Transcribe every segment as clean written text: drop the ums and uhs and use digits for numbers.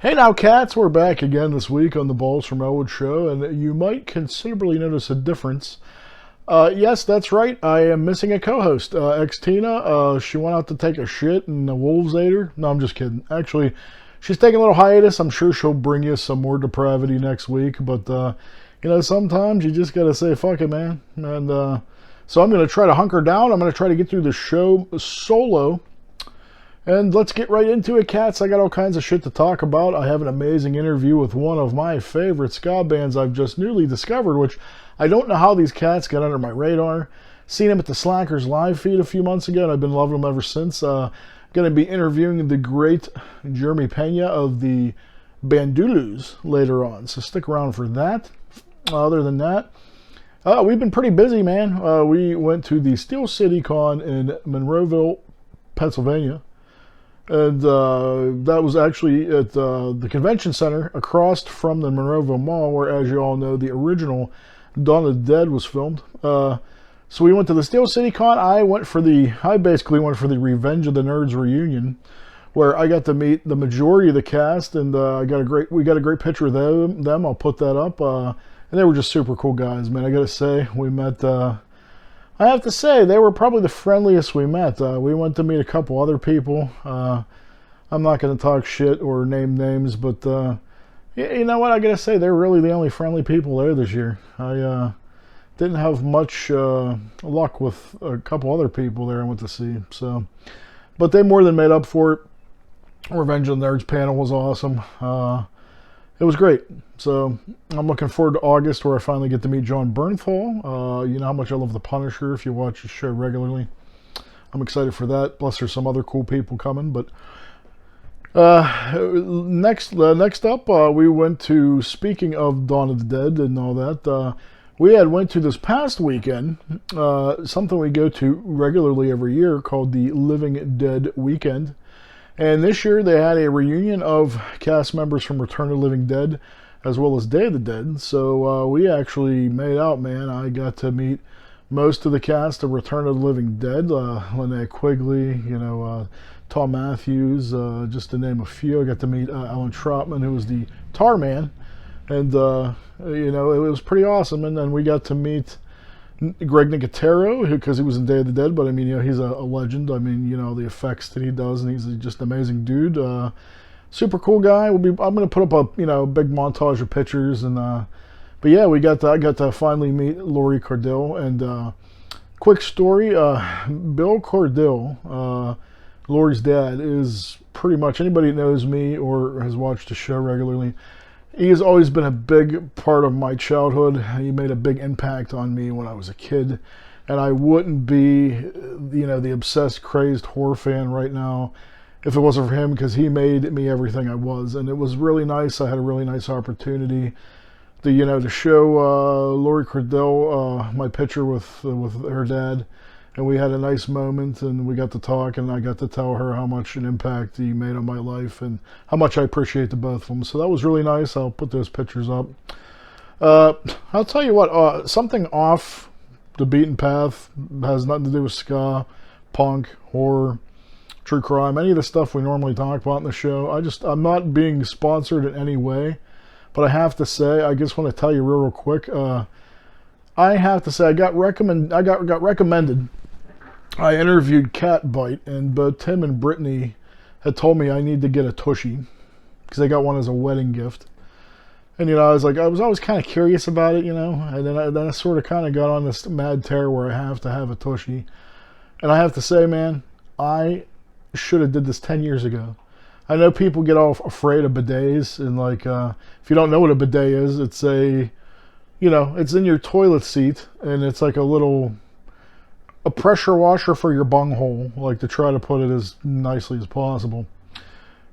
Hey now, cats, we're back again this week on the Balls from Ellwood show, and you might considerably notice a difference. Yes, that's right, I am missing a co-host. Ex-Tina, she went out to take a shit and the wolves ate her. No, I'm just kidding. Actually, she's taking a little hiatus. I'm sure she'll bring you some more depravity next week, but, sometimes you just gotta say, fuck it, man. And, so I'm gonna try to hunker down. I'm gonna try to get through the show solo. And let's get right into it, cats. I got all kinds of shit to talk about. I have an amazing interview with one of my favorite ska bands I've just newly discovered, which I don't know how these cats got under my radar. Seen them at the Slackers live feed a few months ago, and I've been loving them ever since. Going to be interviewing the great Jeremy Pena of the Bandulus later on, so stick around for that. Other than that, we've been pretty busy, man. We went to the Steel City Con in Monroeville, Pennsylvania. And that was actually at the convention center across from the Monroeville Mall, where, as you all know, the original Dawn of the Dead was filmed. So we went to the Steel City Con. I basically went for the Revenge of the Nerds reunion, where I got to meet the majority of the cast, and we got a great picture of them. I'll put that up. And they were just super cool guys, man. I gotta say, we met. I have to say, they were probably the friendliest we met. We went to meet a couple other people. I'm not going to talk shit or name names, but you know what? I got to say, they're really the only friendly people there this year. I didn't have much luck with a couple other people there I went to see. But they more than made up for it. Revenge of the Nerds panel was awesome. It was great. So I'm looking forward to August, where I finally get to meet John Bernthal. You know how much I love The Punisher if you watch the show regularly. I'm excited for that. Plus there's some other cool people coming. But next up, we went to, speaking of Dawn of the Dead and all that, we went to this past weekend, something we go to regularly every year called the Living Dead Weekend. And this year they had a reunion of cast members from Return of the Living Dead, as well as Day of the Dead. So we actually made out, man. I got to meet most of the cast of Return of the Living Dead. Linnea Quigley, Tom Matthews, just to name a few. I got to meet Alan Trotman, who was the Tar Man. And, it was pretty awesome. And then we got to meet Greg Nicotero, because he was in Day of the Dead, but I mean, he's a legend. I mean, the effects that he does, and he's just an amazing dude. Super cool guy. I'm going to put up a big montage of pictures, and but yeah, I got to finally meet Laurie Cordell. And quick story, Bill Cordell, Laurie's dad, is pretty much anybody that knows me or has watched the show regularly. He has always been a big part of my childhood. He made a big impact on me when I was a kid. And I wouldn't be, the obsessed, crazed horror fan right now if it wasn't for him, because he made me everything I was. And it was really nice. I had a really nice opportunity to show Laurie Cordell my picture with her dad. And we had a nice moment, and we got to talk, and I got to tell her how much an impact he made on my life and how much I appreciate the both of them. So that was really nice. I'll put those pictures up. I'll tell you what, something off the beaten path, has nothing to do with ska, punk, horror, true crime, any of the stuff we normally talk about in the show. I'm not being sponsored in any way, but I have to say, I just want to tell you real quick, I have to say, I got recommended. I interviewed Catbite, and both Tim and Brittany had told me I need to get a Tushy, because they got one as a wedding gift. And I was always kind of curious about it, and then I sort of kind of got on this mad tear where I have to have a Tushy. And I have to say, man, I should have did this 10 years ago. I know people get all afraid of bidets, and if you don't know what a bidet is, it's it's in your toilet seat, and it's like a pressure washer for your bunghole, to try to put it as nicely as possible.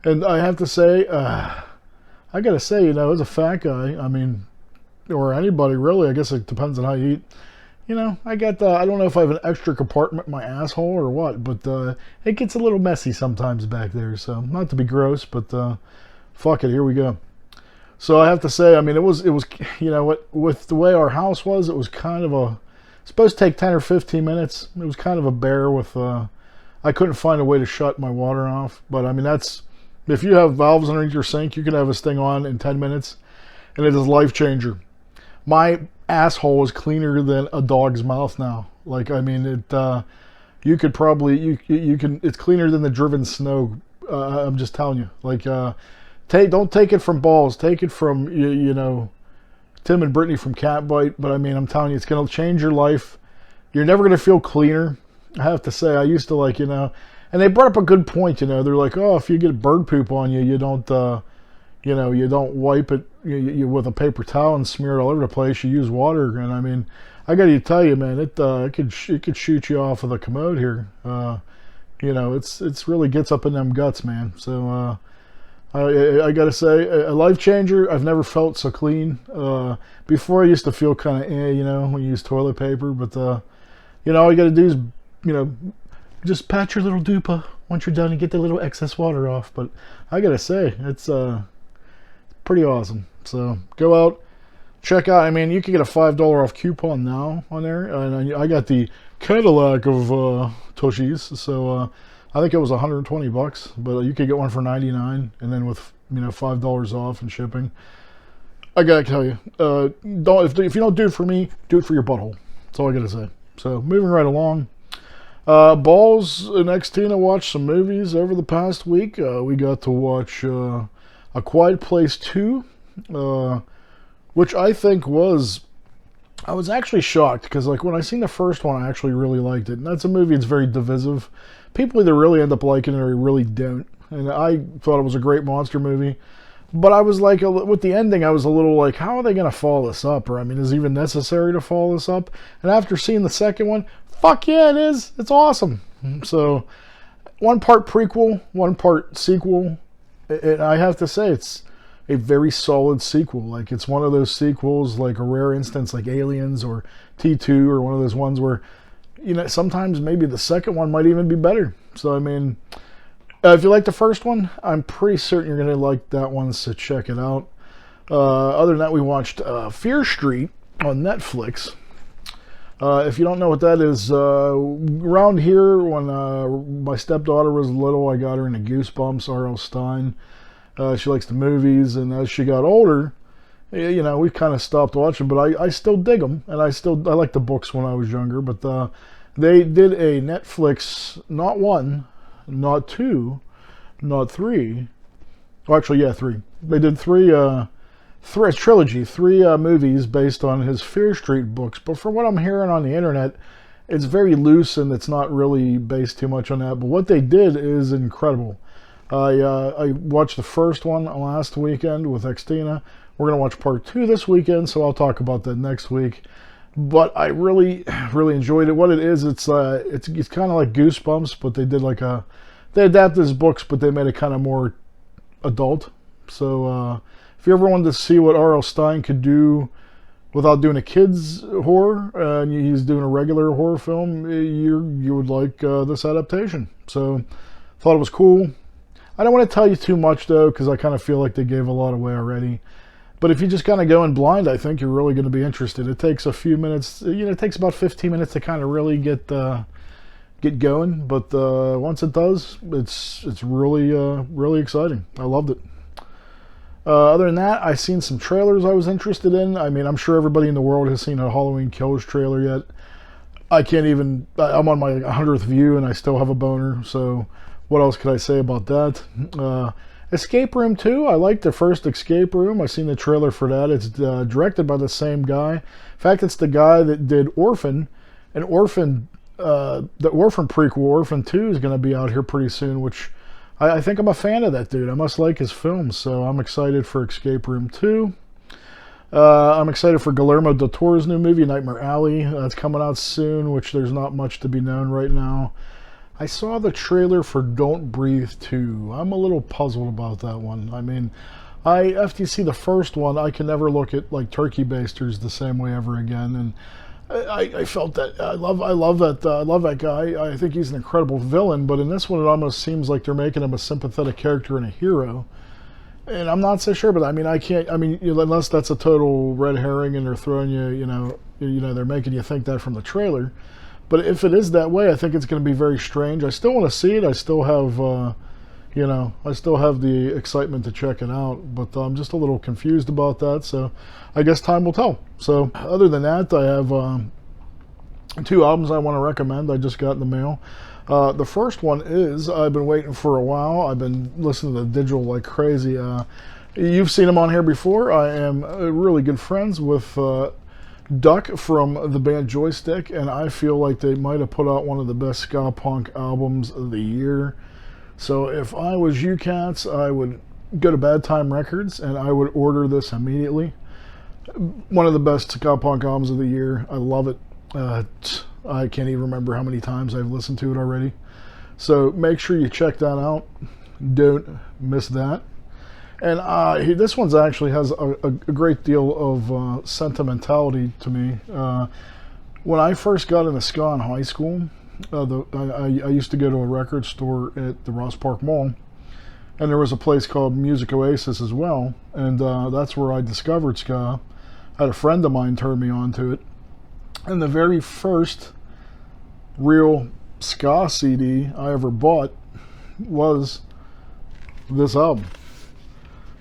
And I have to say, I gotta say, as a fat guy, I mean, or anybody really, I guess it depends on how you eat. I got I don't know if I have an extra compartment in my asshole or what, but it gets a little messy sometimes back there. So not to be gross, but fuck it, here we go. So I have to say, I mean, it was with the way our house was, it was kind of supposed to take 10 or 15 minutes. It was kind of a bear with I couldn't find a way to shut my water off, but I mean, that's If you have valves underneath your sink, you can have this thing on in 10 minutes, and it is life changer. My asshole is cleaner than a dog's mouth now. Like, I mean, you could probably, you can, it's cleaner than the driven snow. I'm just telling you. Like, don't take it from balls. Take it from, you know, Tim and Brittany from Catbite. But I mean, I'm telling you, it's going to change your life. You're never going to feel cleaner. I have to say, I used to, like, you know, and they brought up a good point, you know. They're like, oh, if you get bird poop on you, you don't, you know, you don't wipe it with a paper towel and smear it all over the place. You use water. And I mean, I got to tell you, man, it could shoot you off of the commode here. You know, it's really gets up in them guts, man. So I got to say, a life changer. I've never felt so clean. Before I used to feel kind of, you know, when you use toilet paper, but you know, all you got to do is, you know, just pat your little dupa once you're done and get the little excess water off. But I got to say, it's pretty awesome. So go out, check out. I mean, you can get a $5 off coupon now on there, and I got the Cadillac of Tushies, so I think it was $120, but you could get one for $99, and then with, you know, $5 off and shipping. I gotta tell you, if you don't do it for me, do it for your butthole. That's all I gotta say. So moving right along. Balls and Xtina watched some movies over the past week. We got to watch A Quiet Place 2, which I think was... I was actually shocked, because like when I seen the first one, I actually really liked it. And that's a movie that's very divisive. People either really end up liking it or really don't. And I thought it was a great monster movie. But I was like, with the ending, I was a little like, how are they going to follow this up? Or, I mean, is it even necessary to follow this up? And after seeing the second one, fuck yeah, it is. It's awesome. So, one part prequel, one part sequel. And I have to say, it's a very solid sequel. Like, it's one of those sequels, like a rare instance, like Aliens or T2, or one of those ones where, you know, sometimes maybe the second one might even be better. So, I mean... if you like the first one, I'm pretty certain you're going to like that one, so check it out. Other than that, we watched Fear Street on Netflix. If you don't know what that is, around here, when my stepdaughter was little, I got her into Goosebumps, R.L. Stine. She likes the movies, and as she got older, you know, we kind of stopped watching, but I still dig them, and I like the books when I was younger, but they did a Netflix, not one, not two, not three. Well, actually, yeah, three. They did three trilogy, three movies based on his Fear Street books. But from what I'm hearing on the internet, it's very loose and it's not really based too much on that. But what they did is incredible. I watched the first one last weekend with Xtina. We're gonna watch part 2 this weekend, so I'll talk about that next week. But I really, really enjoyed it. What it is, it's kind of like Goosebumps, but they did like they adapted his books, but they made it kind of more adult. So if you ever wanted to see what R.L. Stine could do without doing a kids horror, and he's doing a regular horror film, you would like this adaptation. So thought it was cool. I don't want to tell you too much though, because I kind of feel like they gave a lot away already. But if you just kind of go in blind, I think you're really going to be interested. It takes a few minutes, you know, it takes about 15 minutes to kind of really get going. But once it does, it's really, really exciting. I loved it. Other than that, I've seen some trailers I was interested in. I mean, I'm sure everybody in the world has seen a Halloween Kills trailer yet. I can't even, I'm on my 100th view and I still have a boner. So what else could I say about that? Escape Room 2, I liked the first Escape Room. I've seen the trailer for that. It's directed by the same guy. In fact, it's the guy that did Orphan. And Orphan, the Orphan prequel, Orphan 2, is going to be out here pretty soon, which I think I'm a fan of that dude. I must like his films, so I'm excited for Escape Room 2. I'm excited for Guillermo del Toro's new movie, Nightmare Alley. It's coming out soon, which there's not much to be known right now. I saw the trailer for Don't Breathe 2. I'm a little puzzled about that one. I mean, after you see the first one, I can never look at like turkey basters the same way ever again. And I felt that I love that guy. I think he's an incredible villain. But in this one, it almost seems like they're making him a sympathetic character and a hero. And I'm not so sure, but I mean, I can't. I mean, unless that's a total red herring and they're throwing you, they're making you think that from the trailer. But if it is that way, I think it's going to be very strange. I still want to see it. I still have, I still have the excitement to check it out, but I'm just a little confused about that. So I guess time will tell. So other than that, I have two albums I want to recommend. I just got in the mail. The first one is I've been waiting for a while. I've been listening to Digital like crazy. You've seen him on here before. I am really good friends with Duck from the band Joystick, and I feel like they might have put out one of the best ska punk albums of the year. So if I was you cats, I would go to Bad Time Records and I would order this immediately. One of the best ska punk albums of the year. I love it. I can't even remember how many times I've listened to it already. So make sure you check that out. Don't miss that. And this one's actually has a great deal of sentimentality to me. When I first got into ska in high school, I used to go to a record store at the Ross Park Mall, and there was a place called Music Oasis as well, and that's where I discovered ska. I had a friend of mine turn me on to it, and the very first real ska CD I ever bought was this album.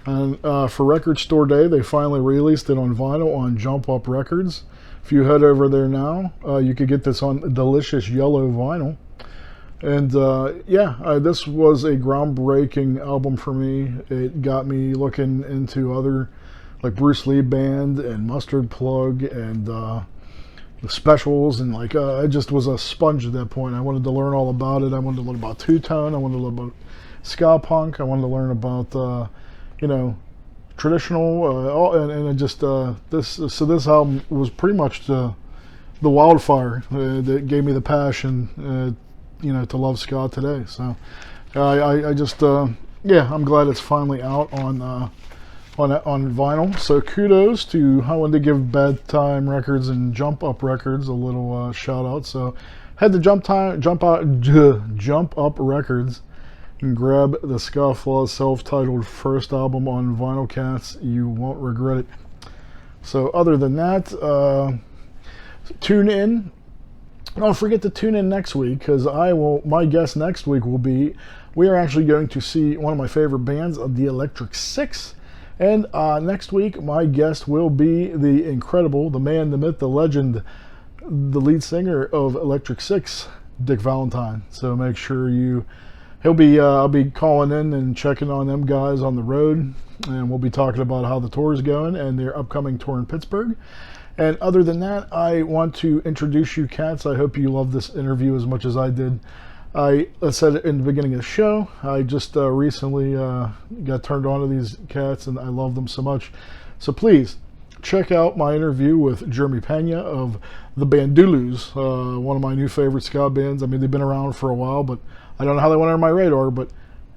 And for Record Store Day, they finally released it on vinyl on Jump Up Records. If you head over there now, you could get this on delicious yellow vinyl. And this was a groundbreaking album for me. It got me looking into other, like Bruce Lee Band and Mustard Plug and the Specials, and I just was a sponge at that point. I wanted to learn all about it. I wanted to learn about two-tone. I wanted to learn about ska punk. I wanted to learn about traditional, and it just this album was pretty much the wildfire that gave me the passion, to love ska today. So I just I'm glad it's finally out on vinyl. So kudos to, I wanted to give Bad Time Records and Jump Up Records a little shout out. So head to Jump Up Records and grab the Scofflaws self-titled first album on vinyl, cats. You won't regret it. So other than that, tune in. Don't forget to tune in next week, because my guest next week will be, we are actually going to see one of my favorite bands, the Electric Six. And next week, my guest will be the incredible, the man, the myth, the legend, the lead singer of Electric Six, Dick Valentine. So make sure I'll be calling in and checking on them guys on the road, and we'll be talking about how the tour is going and their upcoming tour in Pittsburgh. And other than that, I want to introduce you cats. I hope you love this interview as much as I did. I said it in the beginning of the show, I just recently got turned on to these cats, and I love them so much. So please, check out my interview with Jeremy Pena of the Bandulus, one of my new favorite ska bands. I mean, they've been around for a while, but I don't know how they went under my radar, but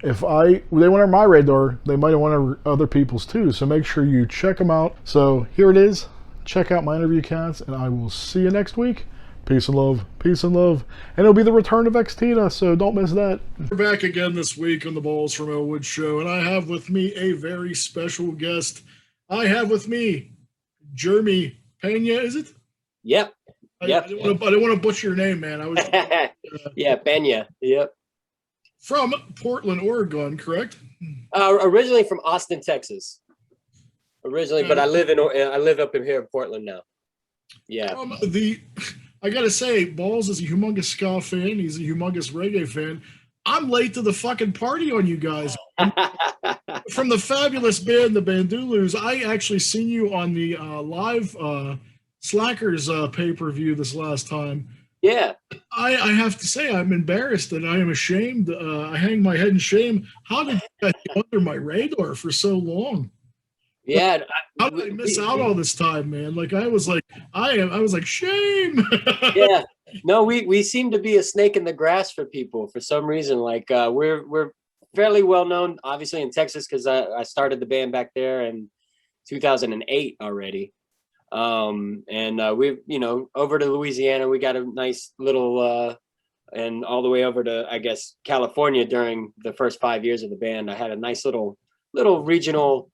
if they went under my radar, they might have went under other people's too. So make sure you check them out. So here it is. Check out my interview, cats, and I will see you next week. Peace and love. Peace and love. And it'll be the return of Xtina, so don't miss that. We're back again this week on the Balls from Ellwood show, and I have with me a very special guest. I have with me Jeremy Pena, is it? Yep. I didn't want to butcher your name, man. I was yeah, Pena. Yep. From Portland, Oregon, correct? Originally from Austin, Texas. But I live up in here in Portland now. Yeah. I gotta say, Balls is a humongous ska fan. He's a humongous reggae fan. I'm late to the fucking party on you guys. From the fabulous band, the Bandulus, I actually seen you on the live Slackers pay-per-view this last time. Yeah. I have to say, I'm embarrassed and I am ashamed. I hang my head in shame. How did you guys get under my radar for so long? Yeah. How did I miss out all this time, man? I was like, shame. Yeah. No, we seem to be a snake in the grass for people for some reason. We're fairly well known, obviously, in Texas, because I started the band back there in 2008 already. We've, over to Louisiana, we got a nice little, and all the way over to, I guess, California during the first 5 years of the band. I had a nice little regional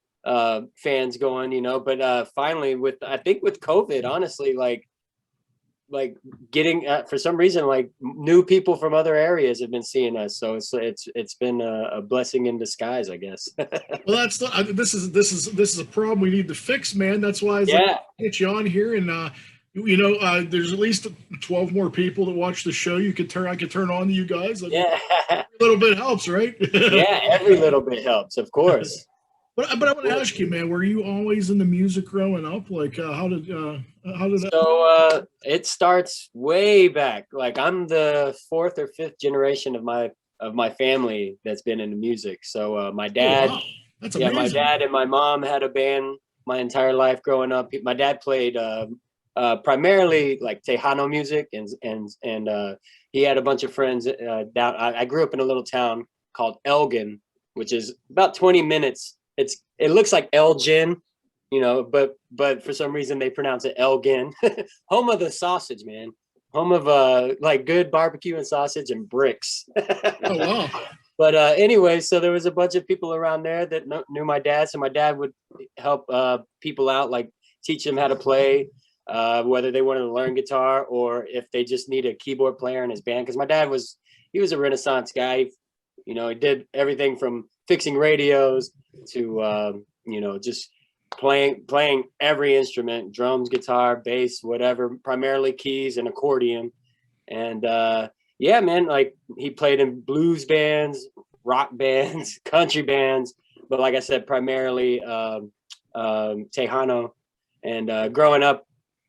fans going, but finally with COVID, honestly, like getting for some reason, like new people from other areas have been seeing us. So it's been a blessing in disguise, I guess. Well, this is a problem we need to fix, man. That's why I was like, Yeah. get you on here, and there's at least 12 more people that watch the show. I could turn on to you guys. I mean, Yeah. a little bit helps, right? Yeah, every little bit helps, of course. But I want to ask you, man, were you always into music growing up? Like, how did that? So it starts way back. Like I'm the fourth or fifth generation of my family that's been into music. So my Oh, dad, wow, that's yeah, my amazing. dad and my mom had a band my entire life growing up. My dad played primarily like Tejano music, and he had a bunch of friends down. I grew up in a little town called Elgin, which is about 20 minutes. It looks like Elgin, but for some reason they pronounce it Elgin. Home of the sausage, man. Home of like good barbecue and sausage and bricks. Oh, wow. But anyway, so there was a bunch of people around there that knew my dad. So my dad would help people out, like teach them how to play, whether they wanted to learn guitar or if they just need a keyboard player in his band. Because my dad he was a Renaissance guy. He did everything from fixing radios to just playing every instrument, drums, guitar, bass, whatever, primarily keys and accordion. And yeah, man, like he played in blues bands, rock bands, country bands, but like I said, primarily Tejano. And growing up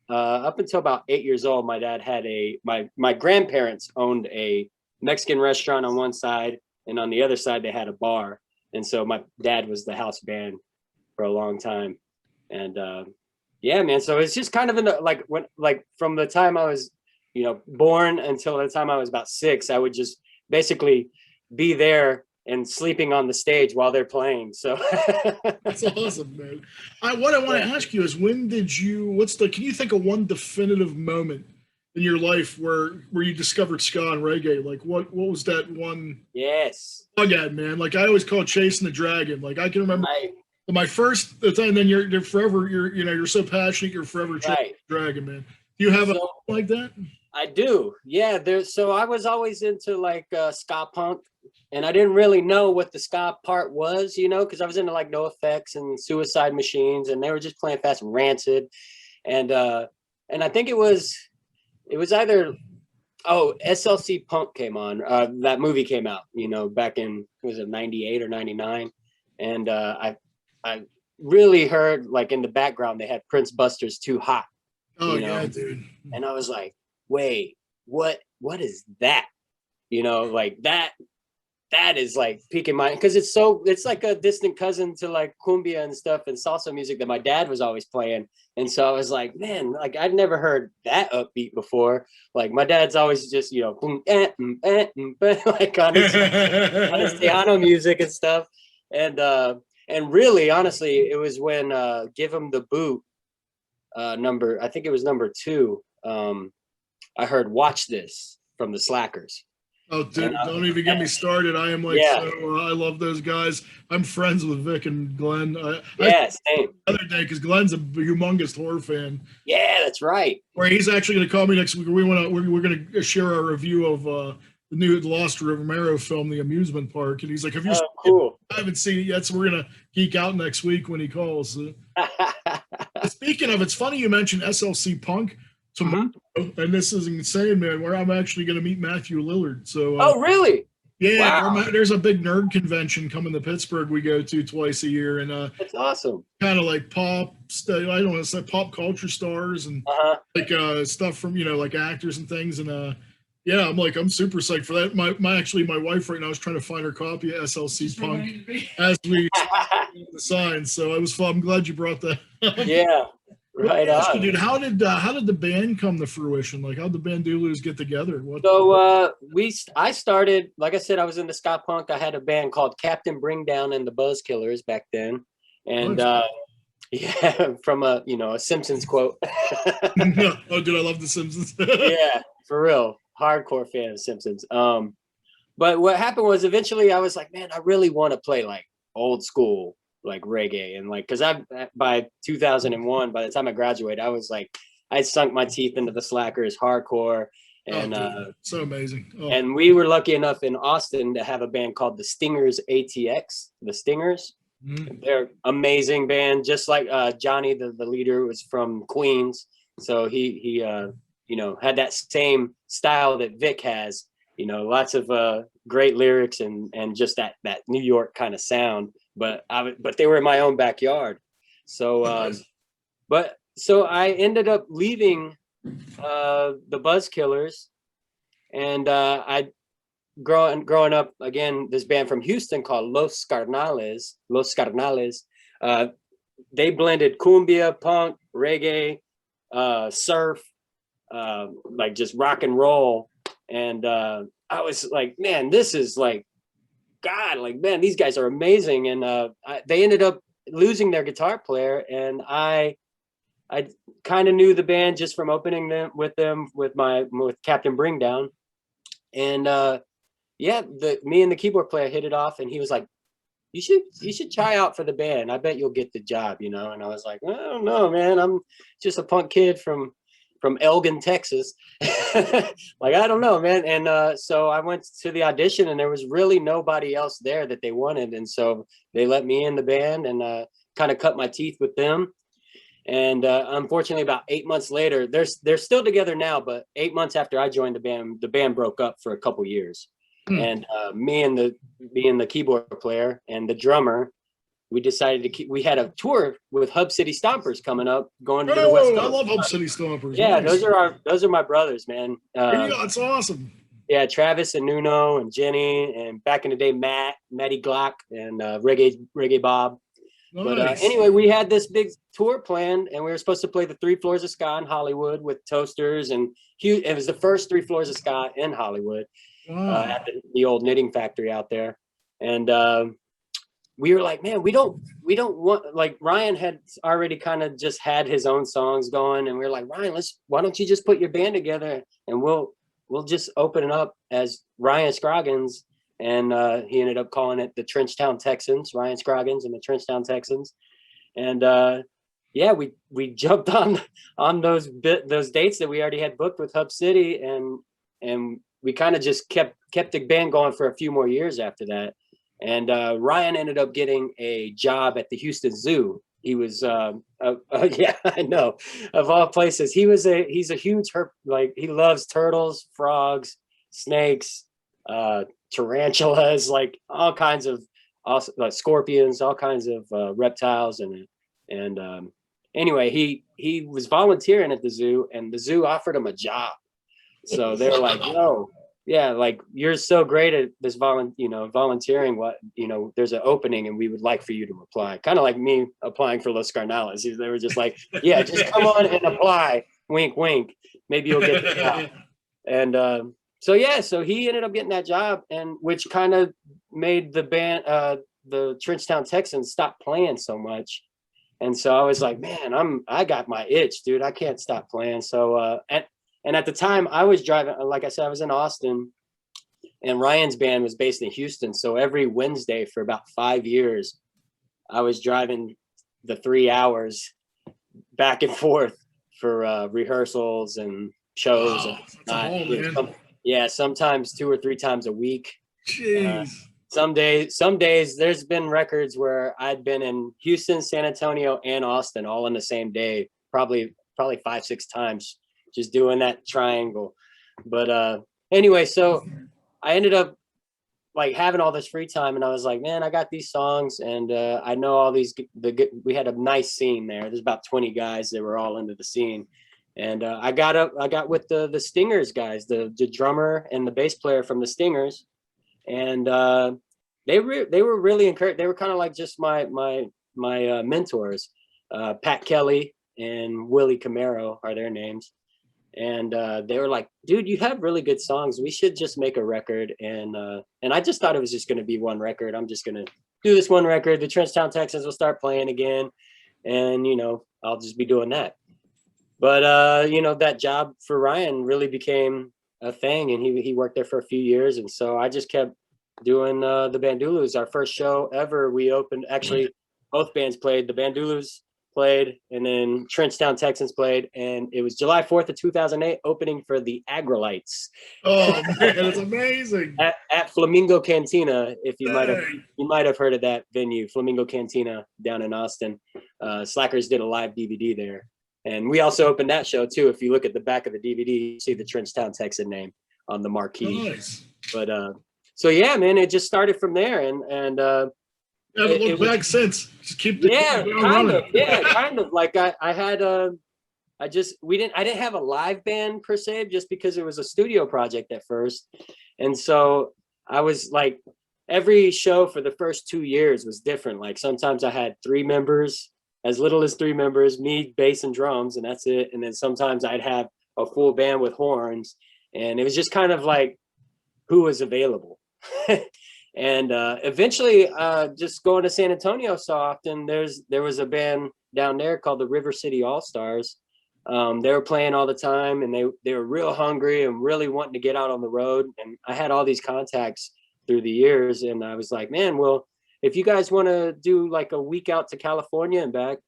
until about 8 years old, my dad had my grandparents owned a Mexican restaurant on one side, and on the other side they had a bar. And so my dad was the house band for a long time. And yeah, man, so it's just kind of in the like from the time I was born until the time I was about 6, I would just basically be there and sleeping on the stage while they're playing. So That's awesome, man. What I want to ask you is, can you think of one definitive moment in your life where you discovered ska and reggae? Like, what was that one? yes. Oh, yeah, man. Like, I always call it chasing the dragon. Like, I can remember Right. my first time, and then you're forever, you're so passionate, you're forever chasing Right. the dragon, man. Do you have a So like that? I do. Yeah. So I was always into like ska punk, and I didn't really know what the ska part was, because I was into like No Effects and Suicide Machines, and they were just playing fast and Rancid. And I think it was either SLC Punk came on. That movie came out, back in, was it 98 or 99? And I really heard like in the background they had Prince Buster's Too Hot, Oh, you yeah, know, dude. and I was like, wait, what is that? Like that is like peaking my, because it's like a distant cousin to like cumbia and stuff and salsa music that my dad was always playing. And so I was like, man, like I'd never heard that upbeat before. Like my dad's always just boom, like on his piano music and stuff. And really honestly, it was when Give Him the Boot, I think it was number 2. I heard Watch This from the Slackers. Oh, And dude, don't even get me started. I am like, yeah, I love those guys. I'm friends with Vic and Glenn. I yeah, same. the other day because Glenn's a humongous horror fan. Yeah, that's right. Where he's actually going to call me next week. We're going to share our review of the new Lost Romero film, The Amusement Park. And he's like, "Have you Oh, seen it?" cool. I haven't seen it yet, so we're going to geek out next week when he calls. Speaking of, it's funny you mentioned SLC Punk tomorrow, and this is insane, man. Where I'm actually going to meet Matthew Lillard. So, Oh, really? yeah, Wow, there's a big nerd convention coming to Pittsburgh. We go to twice a year, and that's awesome. kind of like I don't want to say pop culture stars and Uh-huh. like stuff from like actors and things. And yeah, I'm super psyched for that. My wife right now is trying to find her copy of SLC Punk as we the signs. So it was fun. I'm glad you brought that up. Yeah, right on. Dude, how did the band come to fruition? Like, how'd the Bandulus get together? So I started, like I said, I was into ska punk. I had a band called Captain Bring Down and the Buzzkillers back then. And yeah, from a Simpsons quote. Oh, dude, I love the Simpsons. Yeah, for real. Hardcore fan of Simpsons. But what happened was eventually I was like, man, I really want to play like old school like reggae, and like because by 2001, by the time I graduated, I was like I sunk my teeth into the Slackers hardcore, Oh, and dude, so amazing. Oh, and we were lucky enough in Austin to have a band called the Stingers ATX. The Stingers, they're amazing band. Just like Johnny, the leader, was from Queens, so he had that same style that Vic has. Lots of great lyrics and just that New York kind of sound. But they were in my own backyard, so nice. but so I ended up leaving the Buzzkillers, and I growing up again. This band from Houston called Los Carnales. Uh, they blended cumbia, punk, reggae, surf, like just rock and roll. And I was like, man, this is like God. Like, man, these guys are amazing. And they ended up losing their guitar player, and I kind of knew the band just from opening with Captain Bringdown, and me and the keyboard player hit it off, and he was like, you should try out for the band. I bet you'll get the job, And I was like, I don't know, man. I'm just a punk kid from Elgin, Texas. Like, I don't know, man. And so I went to the audition, and there was really nobody else there that they wanted, and so they let me in the band, and kind of cut my teeth with them. And unfortunately, about 8 months later, they're still together now, but 8 months after I joined the band broke up for a couple years. And me and the keyboard player and the drummer, we decided to we had a tour with Hub City Stompers coming up, going to the West Coast. I love Hub City Stompers. Yeah, nice. those are my brothers, man. That's awesome. Yeah, Travis and Nuno and Jenny, and back in the day, Matty Glock, and Reggae Bob. Nice. But anyway, we had this big tour planned, and we were supposed to play the 3 Floors of Ska in Hollywood with Toasters, and it was the first 3 Floors of Ska in Hollywood. At the old knitting factory out there. And we were like, man, we don't want, like, Ryan had already kind of just had his own songs going, and we were like, Ryan, why don't you just put your band together, and we'll just open it up as Ryan Scroggins. And he ended up calling it the Trenchtown Texans, Ryan Scroggins and the Trenchtown Texans. And we jumped on those dates that we already had booked with Hub City, and we kind of just kept the band going for a few more years after that. And Ryan ended up getting a job at the Houston Zoo. He was, yeah, I know, of all places. He's a huge like, he loves turtles, frogs, snakes, tarantulas, like all kinds of like scorpions, all kinds of reptiles, and anyway, he was volunteering at the zoo, and the zoo offered him a job. So they were like, yo, yeah, like, you're so great at this volunteering. There's an opening, and we would like for you to apply. Kind of like me applying for Los Carnales. They were just like, yeah, just come on and apply. Wink, wink. Maybe you'll get the job. And so he ended up getting that job, and which kind of made the band, the Trenchtown Texans, stop playing so much. And so I was like, man, I got my itch, dude. I can't stop playing. So and at the time, I was driving, like I said, I was in Austin, and Ryan's band was based in Houston. So every Wednesday for about 5 years, I was driving the 3 hours back and forth for rehearsals and shows. Sometimes 2 or 3 times a week. Jeez. Some days, there's been records where I'd been in Houston, San Antonio, and Austin all in the same day, probably 5-6 times. Just doing that triangle. But anyway, so I ended up like having all this free time, and I was like, man, I got these songs, and I know all these. We had a nice scene there. There's about 20 guys that were all into the scene, and I got with the Stingers guys, the drummer and the bass player from the Stingers, and they were really encouraged. They were kind of like just my mentors. Pat Kelly and Willie Camaro are their names. And they were like, dude, you have really good songs. We should just make a record. And I just thought it was just going to be one record. I'm just going to do this one record. The Trenchtown Texans will start playing again. And, I'll just be doing that. But, that job for Ryan really became a thing. And he worked there for a few years. And so I just kept doing the Bandulus. Our first show ever, we opened, actually, both bands played. The Bandulus played, and then Trenchtown Texans played, and it was July 4th of 2008, opening for the Agrolites. Oh man, it's amazing. At Flamingo Cantina, if you might have heard of that venue, Flamingo Cantina down in Austin. Slackers did a live DVD there, and we also opened that show too. If you look at the back of the DVD, you see the Trenchtown Texan name on the marquee. Nice. But so yeah, man, it just started from there, and haven't looked back since. Just keep the kind of like I had I didn't have a live band per se, just because it was a studio project at first. And so I was like, every show for the first 2 years was different. Like sometimes I had 3 members, as little as 3 members, me, bass and drums, and that's it. And then sometimes I'd have a full band with horns, and it was just kind of like who was available. And eventually, just going to San Antonio so often, there was a band down there called the River City All Stars. They were playing all the time, and they were real hungry and really wanting to get out on the road. And I had all these contacts through the years, and I was like, man, well, if you guys want to do like a week out to California and back,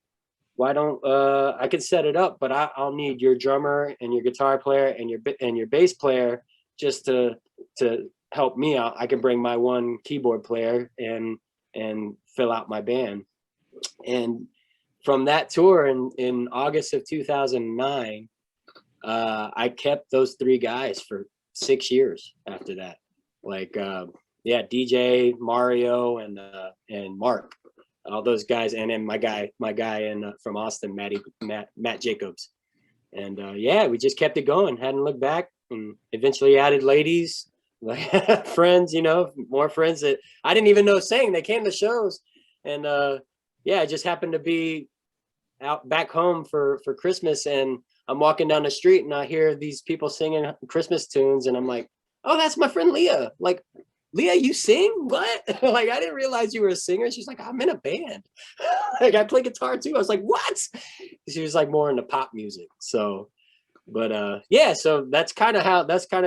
why don't I could set it up, but I'll need your drummer and your guitar player and your bass player just to help me out. I can bring my one keyboard player and fill out my band. And from that tour in August of 2009, I kept those 3 guys for 6 years after that. Like, DJ, Mario, and Mark, all those guys. And then my guy from Austin, Matt Jacobs. And we just kept it going, hadn't looked back, and eventually added ladies, like friends, more friends that I didn't even know sang. They came to shows, and I just happened to be out back home for Christmas, and I'm walking down the street and I hear these people singing Christmas tunes, and I'm like, oh, that's my friend Leah. Like, Leah, you sing? What? Like, I didn't realize you were a singer. She's like, I'm in a band. Like, I play guitar too. I was like, what? She was like more into pop music. So, but so that's kind of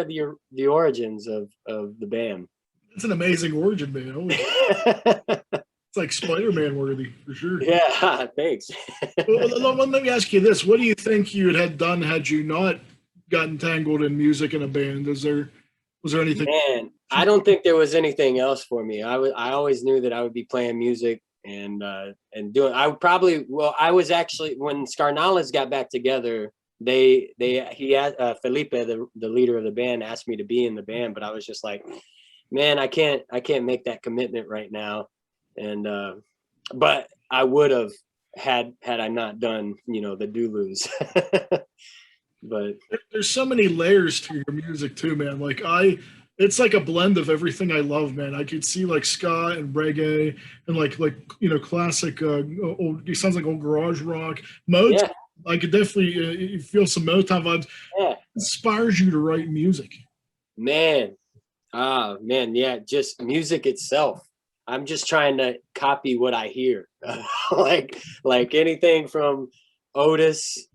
the origins of the band. It's an amazing origin, man. It's like Spider-Man worthy for sure. Yeah, thanks. Well, let me ask you this: what do you think you had done had you not gotten tangled in music in a band? Was there anything? Man, I don't think there was anything else for me. I always knew that I would be playing music and doing. I was actually, when Scarnalas got back together, Felipe, the leader of the band, asked me to be in the band, but I was just like, man, I can't make that commitment right now. And but I would have had I not done, the Dulu's. But there's so many layers to your music too, man. Like it's like a blend of everything I love, man. I could see like ska and reggae and like classic old, it sounds like old garage rock. Motown. Yeah. I could definitely feel some Motown vibes. Yeah. It inspires you to write music. Man. Yeah, just music itself. I'm just trying to copy what I hear. like anything from Otis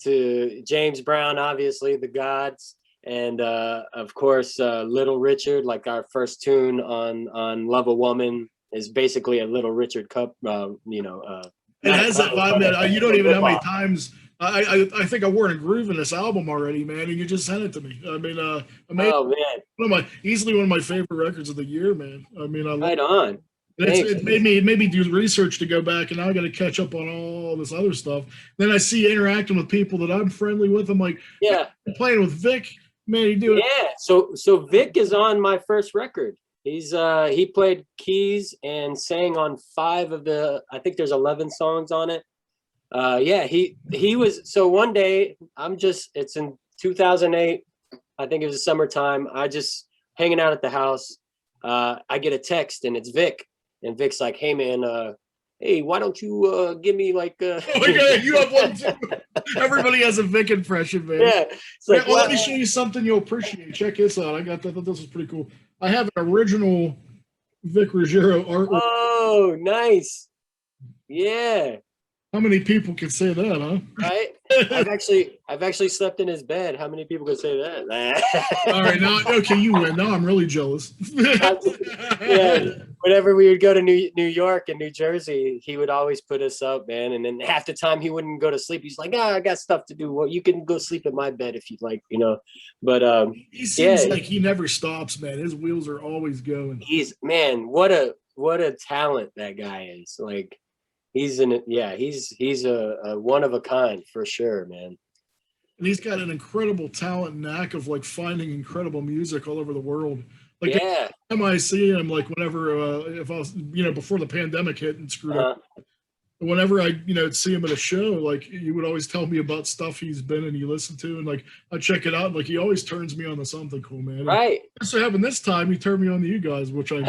to James Brown, obviously, the Gods, and of course Little Richard. Like our first tune on Love a Woman is basically a Little Richard cup. It has that vibe, man. You don't even know how many times I think I wore a groove in this album already, man, and you just sent it to me. I mean, amazing. Oh man, easily one of my favorite records of the year, man. I mean, right on. It made me do research to go back, and now I got to catch up on all this other stuff. Then I see interacting with people that I'm friendly with. I'm like, yeah, I'm playing with Vic, man. You do it. Yeah. So Vic is on my first record. He's he played keys and sang on 5 of the, I think there's 11 songs on it. He was, so one day it's in 2008. I think it was the summertime. I just hanging out at the house. I get a text and it's Vic. And Vic's like, hey man, hey, why don't you give me like oh my God, you have one too. Everybody has a Vic impression, man. Yeah. It's like, let me show you something you'll appreciate. Check this out. I thought this was pretty cool. I have an original Vic Ruggiero artwork. Oh, nice. Yeah. How many people can say that, huh? Right. I've actually slept in his bed. How many people can say that? All right, now okay, you win. Now I'm really jealous. Yeah, whenever we would go to New York and New Jersey, he would always put us up, man. And then half the time he wouldn't go to sleep. He's like, I got stuff to do. Well, you can go sleep in my bed if you'd like, you know. But he seems like he never stops, man. His wheels are always going. He's man, what a talent that guy is. Like he's a one of a kind for sure, man. And he's got an incredible talent knack of like finding incredible music all over the world. Like yeah. every time I see him, like whenever if I was, before the pandemic hit and screwed up, whenever I, see him at a show, like you would always tell me about stuff he's been and he listened to, and like I check it out, and like he always turns me on to something cool, man. Right. And so happened this time, he turned me on to you guys, which I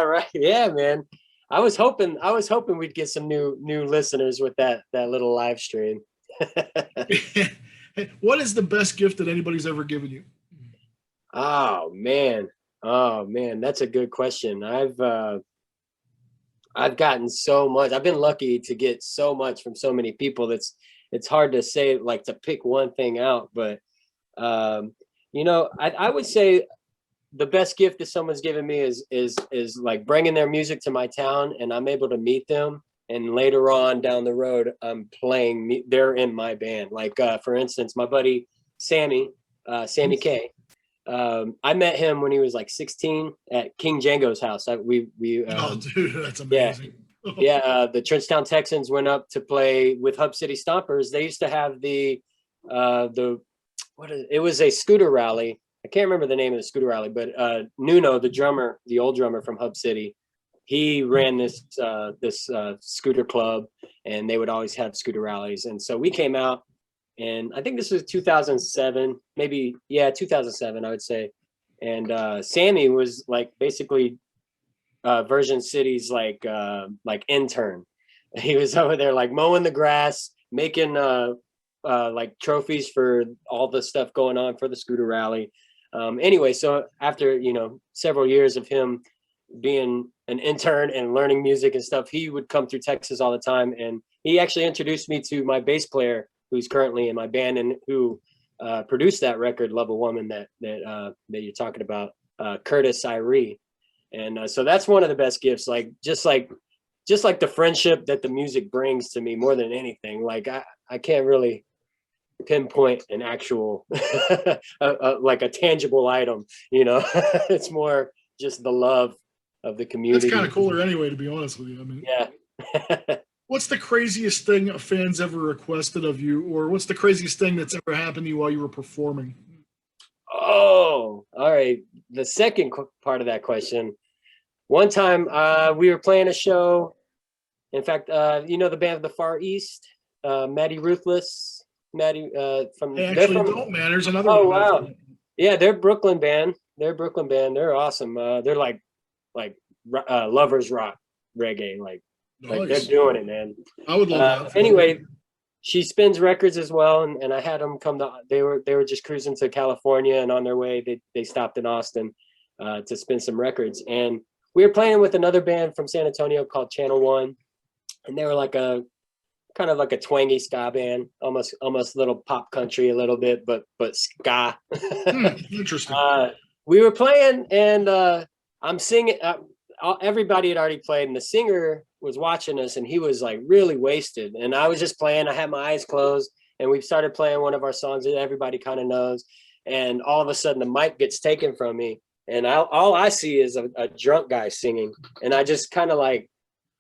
right. Yeah, man. I was hoping we'd get some new listeners with that little live stream. What is the best gift that anybody's ever given you? Oh man, that's a good question. I've gotten so much. I've been lucky to get so much from so many people. It's hard to say, like, to pick one thing out, but I would say the best gift that someone's given me is like bringing their music to my town, and I'm able to meet them. And later on down the road, I'm playing. They're in my band. Like for instance, my buddy Sammy K. I met him when he was like 16 at King Django's house. Oh, dude, that's amazing. Yeah, the Trenchtown Texans went up to play with Hub City Stompers. They used to have it was a scooter rally. I can't remember the name of the scooter rally, but Nuno, the old drummer from Hub City, he ran this scooter club, and they would always have scooter rallies. And so we came out, and I think this was 2007, maybe, 2007, I would say. And Sammy was like basically Virgin City's like intern. He was over there like mowing the grass, making like trophies for all the stuff going on for the scooter rally. Anyway, so after several years of him being an intern and learning music and stuff, he would come through Texas all the time, and he actually introduced me to my bass player, who's currently in my band and who produced that record, Love a Woman, that you're talking about, Curtis Irie. And so that's one of the best gifts, like just like the friendship that the music brings to me more than anything. Like I can't really pinpoint an actual like a tangible item, it's more just the love of the community. That's kind of cooler anyway, to be honest with you. I mean, yeah. What's the craziest thing a fan's ever requested of you, or what's the craziest thing that's ever happened to you while you were performing? Oh, all right. The second part of that question. One time we were playing a show. In fact, the band of the Far East, Maddie Ruthless, from. Don't man. There's another. Oh wow. Yeah, they're Brooklyn band. They're awesome. They're like lovers rock reggae. Like they're doing it, man. I would love that. Anyway, she spins records as well, and I had them come to. They were just cruising to California, and on their way they stopped in Austin to spin some records, and we were playing with another band from San Antonio called Channel One, and they were like a kind of like a twangy ska band, almost a little pop country, a little bit, but ska. Interesting. We were playing, and I'm singing. Everybody had already played, and the singer was watching us, and he was like really wasted. And I was just playing. I had my eyes closed, and we started playing one of our songs that everybody kind of knows. And all of a sudden, the mic gets taken from me, and all I see is a drunk guy singing. And I just kind of like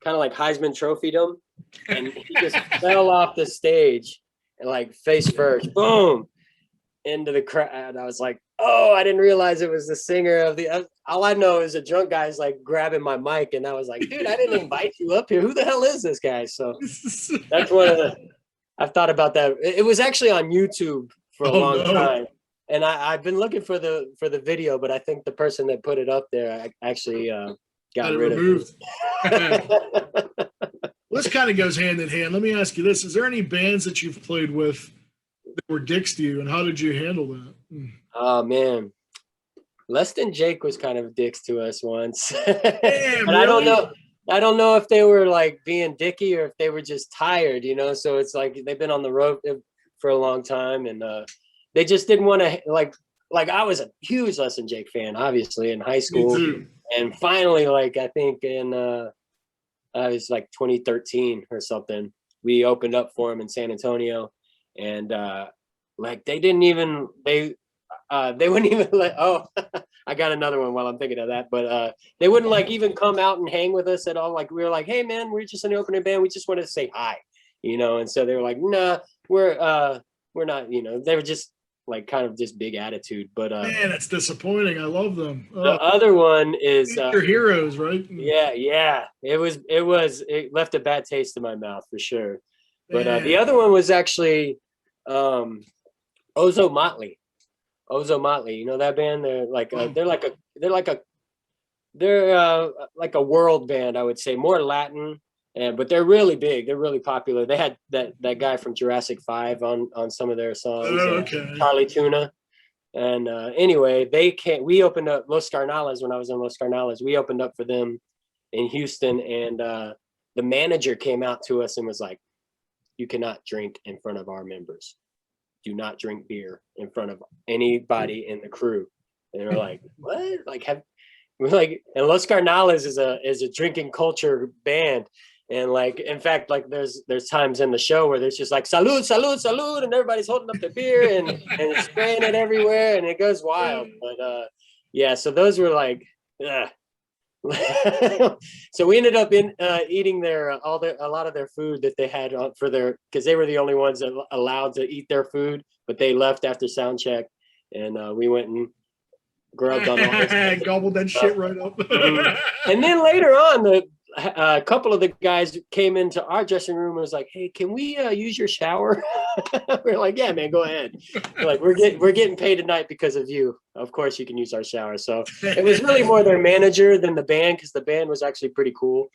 Heisman Trophied him, and he just fell off the stage and like face first, boom, into the crowd. I was like, oh, I didn't realize it was the singer of the. All I know is a drunk guy's like grabbing my mic, and I was like, dude, I didn't invite you up here. Who the hell is this guy? So that's one of the. I've thought about that. It was actually on YouTube for a long time, and I've been looking for the video, but I think the person that put it up there actually got rid removed. of it. Well, this kind of goes hand in hand. Let me ask you this: is there any bands that you've played with that were dicks to you, and how did you handle that? Oh man, Less Than Jake was kind of dicks to us once. Damn, and really? I don't know if they were like being dicky or if they were just tired, so it's like they've been on the road for a long time, and they just didn't want to like I was a huge Less Than Jake fan, obviously, in high school. Me too. And finally, like I think in it was like 2013 or something, we opened up for him in San Antonio, and like they wouldn't even let. Oh, I got another one while I'm thinking of that, but they wouldn't like even come out and hang with us at all. Like we were like, hey man, we're just an opening band. We just wanted to say hi, you know. And so they were like, nah, we're not, you know. They were just like kind of just big attitude. But Man, that's disappointing. I love them. the other one is They're heroes, right? yeah. It left a bad taste in my mouth for sure. But Man. the other one was actually Ozo Motley. Ozo Motley, you know that band? They're like a world band, I would say, more Latin, but they're really big. They're really popular. They had that guy from Jurassic 5 on some of their songs. Oh, okay. Charlie Tuna. And anyway, we opened up Los Carnales when I was in Los Carnales. We opened up for them in Houston, and the manager came out to us and was like, "You cannot drink in front of our members. Do not drink beer in front of anybody in the crew." And we're like, what? We're like, and Los Carnales is a drinking culture band. And like, in fact, like there's times in the show where there's just like salud, salud, salud, and everybody's holding up their beer and spraying it everywhere, and it goes wild. But yeah, so those were like, so we ended up eating a lot of their food that they had for their, because they were the only ones that allowed to eat their food, but they left after sound check, and we went and grubbed on all this gobbled that shit right up. And then later on, a couple of the guys came into our dressing room and was like, "Hey, can we use your shower?" We're like, "Yeah, man, go ahead." We're like, we're getting paid tonight because of you. Of course, you can use our shower. So it was really more their manager than the band, because the band was actually pretty cool.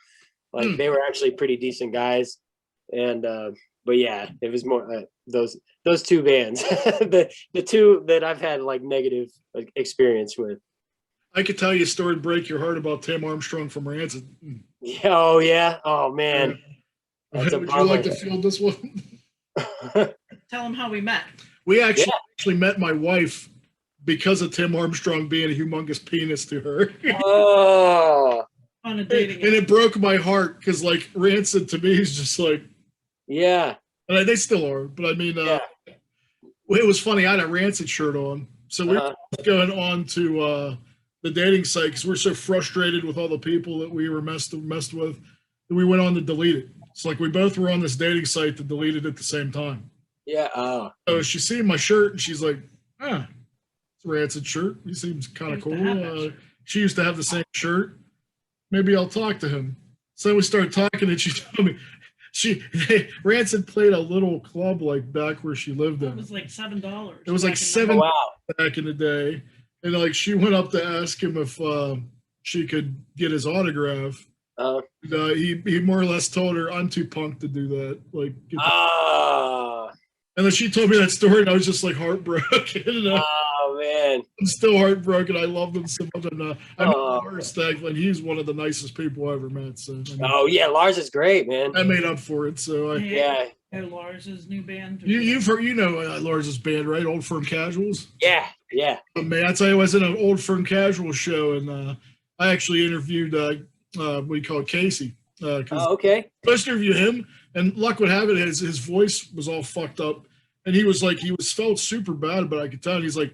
Like they were actually pretty decent guys. And but yeah, it was more those two bands, the two that I've had like negative experience with. I could tell you a story to break your heart about Tim Armstrong from Rancid. Oh yeah. Oh man. Would you like to field this one? Tell them how we met. We actually met my wife because of Tim Armstrong being a humongous penis to her. Oh. On a dating and it broke my heart because like Rancid to me is just like, yeah. And they still are, but I mean, it was funny. I had a Rancid shirt on, so we were going on to the dating site because we're so frustrated with all the people that we were messed with that we went on to delete it. It's like we both were on this dating site to delete it at the same time. Yeah. Oh. So she seen my shirt and she's like, it's a Rancid shirt. He seems kind of cool. She used to have the same shirt. Maybe I'll talk to him. So we started talking and she told me Rancid played a little club like back where she lived in. It was like $7. It was like $7 back in the day. And like she went up to ask him if she could get his autograph. He more or less told her, "I'm too punk to do that." Like, and then she told me that story, and I was just like heartbroken. Oh man, I'm still heartbroken. I love him so much. And I met Lars Stagland. He's one of the nicest people I ever met. So yeah, Lars is great, man. I made up for it. So Lars's new band. You've heard, Lars's band, right? Old Firm Casuals. Yeah. Man, I tell you, I was in an Old Firm Casual show, and I actually interviewed what do you call it, Casey. Okay. Supposed to interview him, and luck would have it, his voice was all fucked up, and he was felt super bad, but I could tell. He's like,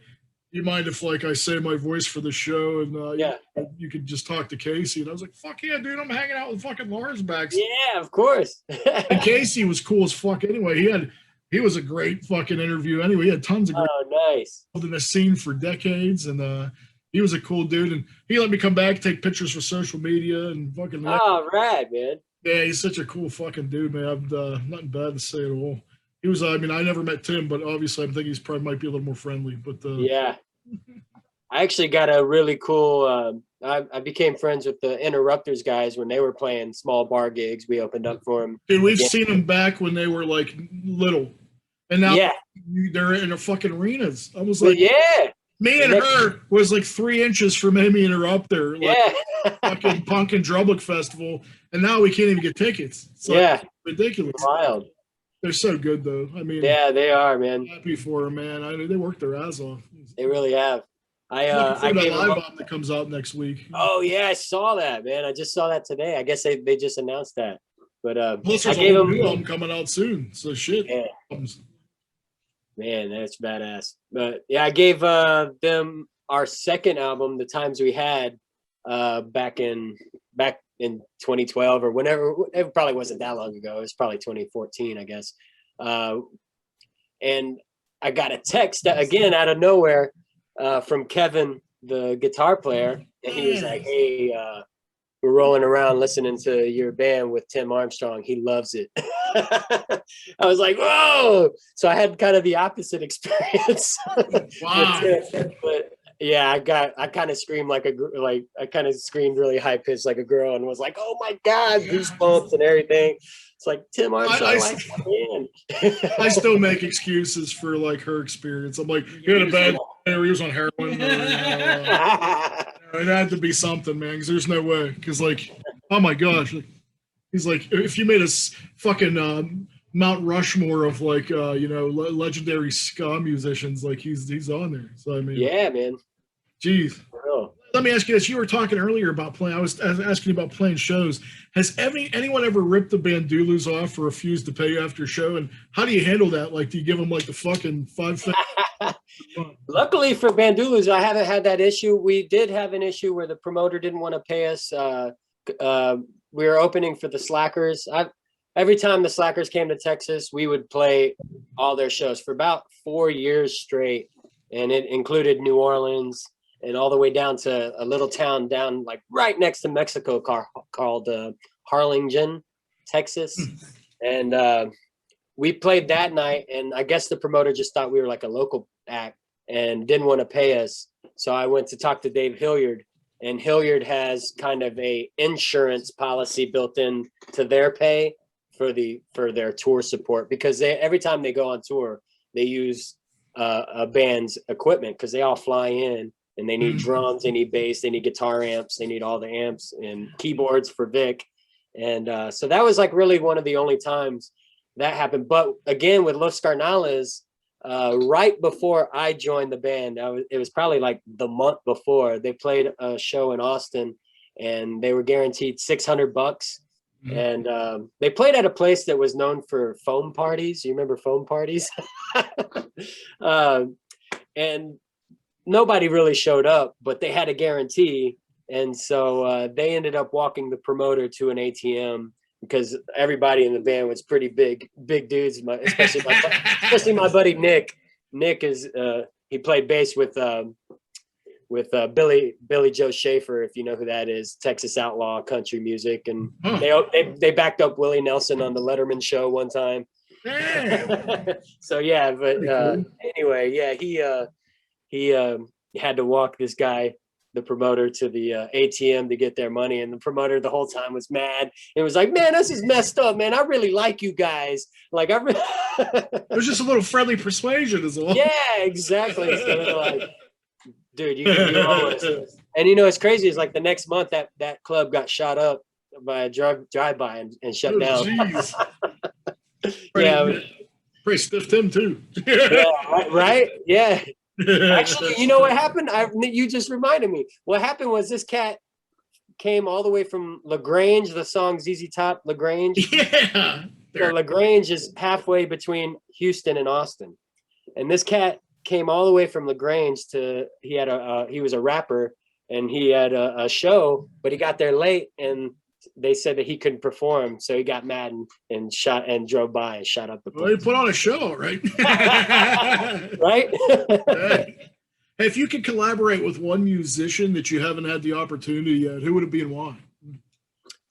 "You mind if like I say my voice for the show, and you could just talk to Casey?" And I was like, "Fuck yeah, dude! I'm hanging out with fucking Lars back." Yeah, of course. And Casey was cool as fuck. Anyway, he was a great fucking interview. Anyway, he had tons of great. Oh, nice. In the scene for decades, and he was a cool dude, and he let me come back, take pictures for social media, and fucking. Oh, rad, man. Yeah, he's such a cool fucking dude, man. I've nothing bad to say at all. He was. I mean, I never met Tim, but obviously, I'm thinking he's probably might be a little more friendly. But yeah, I actually got a really cool. I became friends with the Interrupters guys when they were playing small bar gigs. We opened up for them. Dude, we've seen them back when they were like little, and now they're in the fucking arenas. I was like, me and her was like 3 inches from Amy Interrupter, like fucking Punk and Drublic Festival, and now we can't even get tickets. It's like ridiculous. Wild. They're so good though. I mean, they are, man. Happy for them, man. They work their ass off. They really have. Looking I for that gave him. live album that comes out next week. Oh yeah, I saw that, man. I just saw that today. I guess they just announced that. But Plus, I there's a gave whole him. new album coming out soon. So shit. Yeah, man, that's badass. But yeah, I gave them our second album, The Times We Had, back in 2012 or whenever. It probably wasn't that long ago. It was probably 2014, I guess. And I got a text again out of nowhere from Kevin, the guitar player, and he was like, "Hey, we're rolling around listening to your band with Tim Armstrong. He loves it." I was like, "Whoa!" So I had kind of the opposite experience. Wow. But yeah, I kind of screamed I kind of screamed really high pitched like a girl and was like, "Oh my God," goosebumps and everything. It's like Tim Armstrong likes my band. I still make excuses for like her experience. I'm like, he had a bad day, or he was on heroin. Or, it had to be something, man. Because there's no way. Because like, oh my gosh, like, he's like, if you made a fucking Mount Rushmore of like, legendary ska musicians, like he's on there. So I mean, yeah, man. Geez. Oh. Let me ask you this. You were talking earlier about playing. I was asking you about playing shows. Has anyone ever ripped the Bandulus off or refused to pay you after a show? And how do you handle that? Like, do you give them like the fucking 5 cents? Luckily for Bandulus, I haven't had that issue. We did have an issue where the promoter didn't want to pay us. We were opening for the Slackers. Every time the Slackers came to Texas, we would play all their shows for about 4 years straight. And it included New Orleans and all the way down to a little town down like right next to Mexico called Harlingen, Texas. And we played that night, and I guess the promoter just thought we were like a local act and didn't want to pay us. So I went to talk to Dave Hilliard, and Hilliard has kind of a insurance policy built in to their pay for their tour support, because every time they go on tour, they use a band's equipment because they all fly in. And they need drums, they need bass, they need guitar amps, they need all the amps and keyboards for Vic. And so that was like really one of the only times that happened. But again, with Los Carnales, right before I joined the band, it was probably like the month before, they played a show in Austin and they were guaranteed $600. And they played at a place that was known for foam parties. You remember foam parties? And nobody really showed up, but they had a guarantee. And so they ended up walking the promoter to an ATM because everybody in the band was pretty big dudes, especially my buddy Nick. Nick is he played bass with Billy Joe Schaefer, if you know who that is, Texas outlaw country music, and they backed up Willie Nelson on the Letterman show one time. So yeah, but anyway, yeah, he had to walk this guy, the promoter, to the ATM to get their money, and the promoter the whole time was mad. It was like, "Man, this is messed up, man. I really like you guys. Like, it was just a little friendly persuasion, as well." Yeah, exactly. So they're like, "Dude, you always." And you know, it's crazy. It's like the next month that club got shot up by a drive-by and shut down. Jeez. Yeah, pretty stiffed him too. Yeah, right? Yeah. Actually, you know what happened? You just reminded me. What happened was this cat came all the way from LaGrange, the song ZZ Top, LaGrange. Yeah. So LaGrange is halfway between Houston and Austin. And this cat came all the way from LaGrange he was a rapper, and he had a show, but he got there late, and they said that he couldn't perform, so he got mad and shot and drove by and shot up the place. Well, he put on a show, right? Right? Hey, if you could collaborate with one musician that you haven't had the opportunity yet, who would it be and why?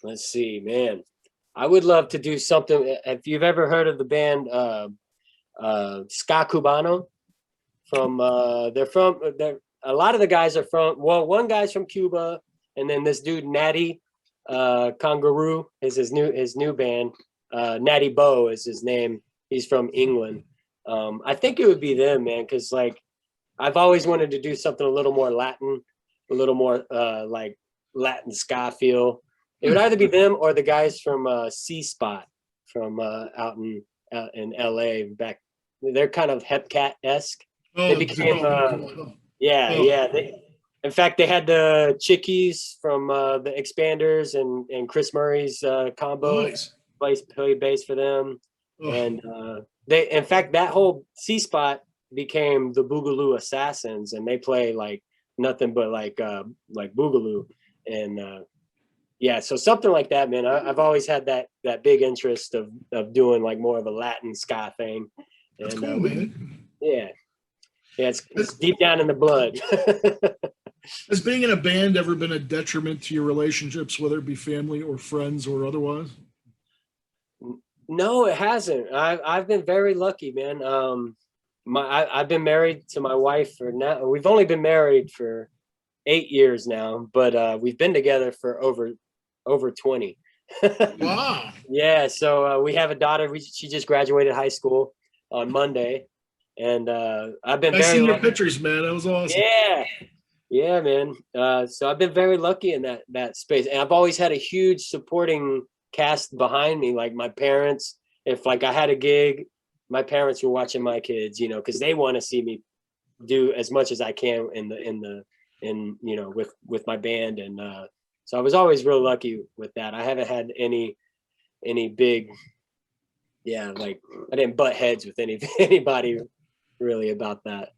Let's see, man. I would love to do something. If you've ever heard of the band Ska Cubano, a lot of the guys are from, well, one guy's from Cuba, and then this dude Natty Kangaroo is his new band. Natty Bow is his name. He's from England. I think it would be them, man, because like I've always wanted to do something a little more Latin, a little more like Latin ska feel. It would either be them or the guys from C Spot from out in LA back. They're kind of Hepcat-esque. They became Yeah, Oh, yeah. In fact, they had the Chickies from the Expanders and Chris Murray's combo nice. played bass for them, Oh, and they, in fact, that whole C spot became the Boogaloo Assassins, and they play like nothing but like Boogaloo, and yeah, so something like that, man. I've always had that big interest of doing like more of a Latin ska thing, that's and cool, man. yeah, yeah, it's Has, deep down in the blood. has being in a band ever been a detriment to your relationships, whether it be family or friends or otherwise? No, it hasn't. I've been very lucky, man. I've been married to my wife for now. We've only been married for 8 years now, but we've been together for over 20. Wow. Yeah, so we have a daughter. She just graduated high school on Monday, and I've been I very seen your lucky. pictures, man. That was awesome. Yeah, yeah, man. So I've been very lucky in that space, and I've always had a huge supporting cast behind me, like my parents. If like I had a gig, my parents were watching my kids, because they want to see me do as much as I can in with my band, and so I was always real lucky with that. I haven't had any big, yeah, like I didn't butt heads with anybody really about that.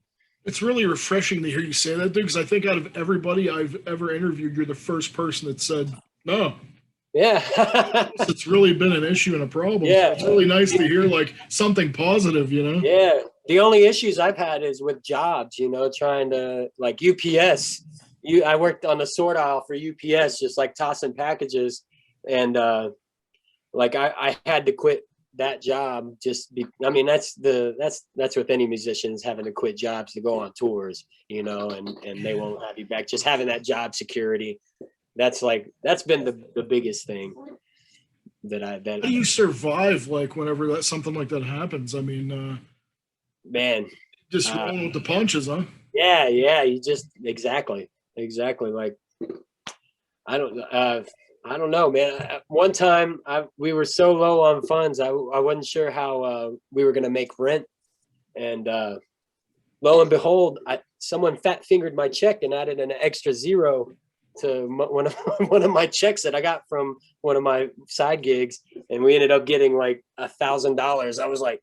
It's really refreshing to hear you say that, dude, because I think out of everybody I've ever interviewed, you're the first person that said, no, Yeah. it's really been an issue and a problem. So Yeah. it's really nice to hear like something positive, you know? Yeah. The only issues I've had is with jobs, trying to like UPS. I worked on the sort aisle for UPS, just like tossing packages. And like I had to quit that job I mean, that's with any musicians having to quit jobs to go on tours, and they won't have you back. Just having that job security. That's been the biggest thing How do you survive like whenever something like that happens? I mean, man. just rolling with the punches, huh? Yeah, you just exactly like I don't know, man. One time we were so low on funds, I wasn't sure how we were gonna make rent, and lo and behold, someone fat fingered my check and added an extra zero to one of one of my checks that I got from one of my side gigs, and we ended up getting like $1,000. I was like,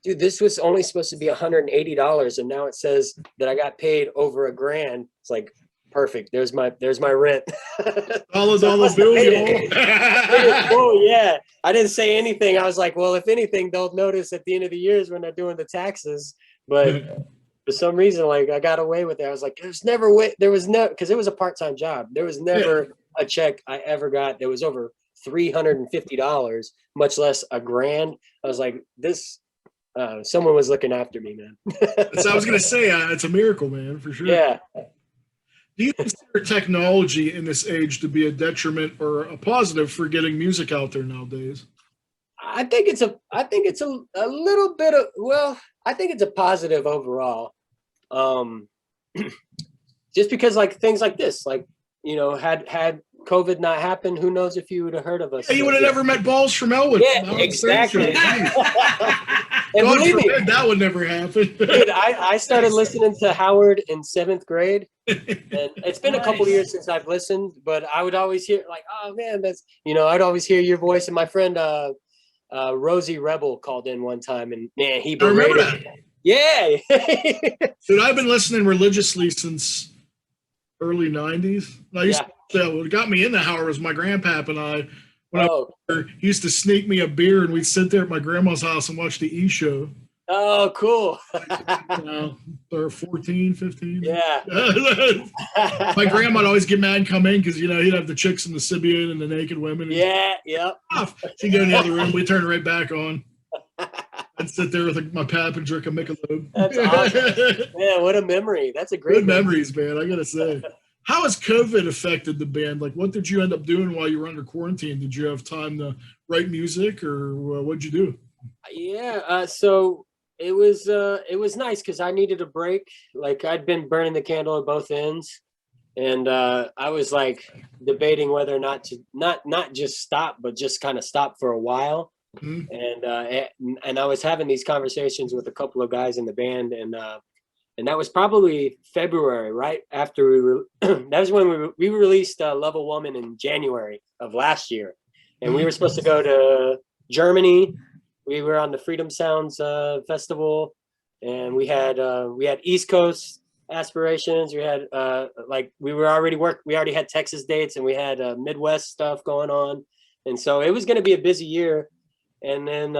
dude, this was only supposed to be $180, and now it says that I got paid over $1,000. It's like perfect. There's my rent. Dollar So I dollar must have bill, made y'all. it. Oh yeah, I didn't say anything. I was like, well, if anything, they'll notice at the end of the years when they're doing the taxes. But for some reason, like I got away with it. I was like, there was no, because it was a part-time job. There was never a check I ever got that was over $350, much less $1,000. I was like, this. Someone was looking after me, man. So I was gonna say, it's a miracle, man, for sure. Yeah. Do you consider technology in this age to be a detriment or a positive for getting music out there nowadays? I think it's a little bit of, well, I think it's a positive overall. Um, just because like things like this, like, had COVID not happened, who knows if you would have heard of us. Yeah, you would have never met Balls from Ellwood. Yeah, exactly. And God believe me, forbid that would never happen. dude, I started listening to Howard in 7th grade, and it's been a couple Nice. years since I've listened, but I would always hear like, oh man, I'd always hear your voice. And my friend Rosie Rebel called in one time, and man, he I remember berated. that. Yeah. Dude, I've been listening religiously since early 90s. I used to, what got me into Howard was my grandpap and I, when he used to sneak me a beer and we'd sit there at my grandma's house and watch the E show. Oh, cool. They're 14, 15. Yeah. My grandma would always get mad and come in because, he'd have the chicks in the Sibian and the naked women. Yeah, yep. She'd go in the other room. We'd turn it right back on. I'd sit there with my pap and drink a Michelob. That's awesome. Yeah, what a memory. That's a great Good memories, man. I got to say. How has COVID affected the band? Like, what did you end up doing while you were under quarantine? Did you have time to write music, or what'd you do? Yeah, so it was nice because I needed a break. Like I'd been burning the candle at both ends, and I was like debating whether or not to not just stop, but just kind of stop for a while. And I was having these conversations with a couple of guys in the band, and and that was probably February, right after we were. That was when we released Level Woman in January of last year, and we were supposed to go to Germany. We were on the Freedom Sounds festival, and we had East Coast aspirations. We had we already had Texas dates, and we had Midwest stuff going on, and so it was going to be a busy year. And then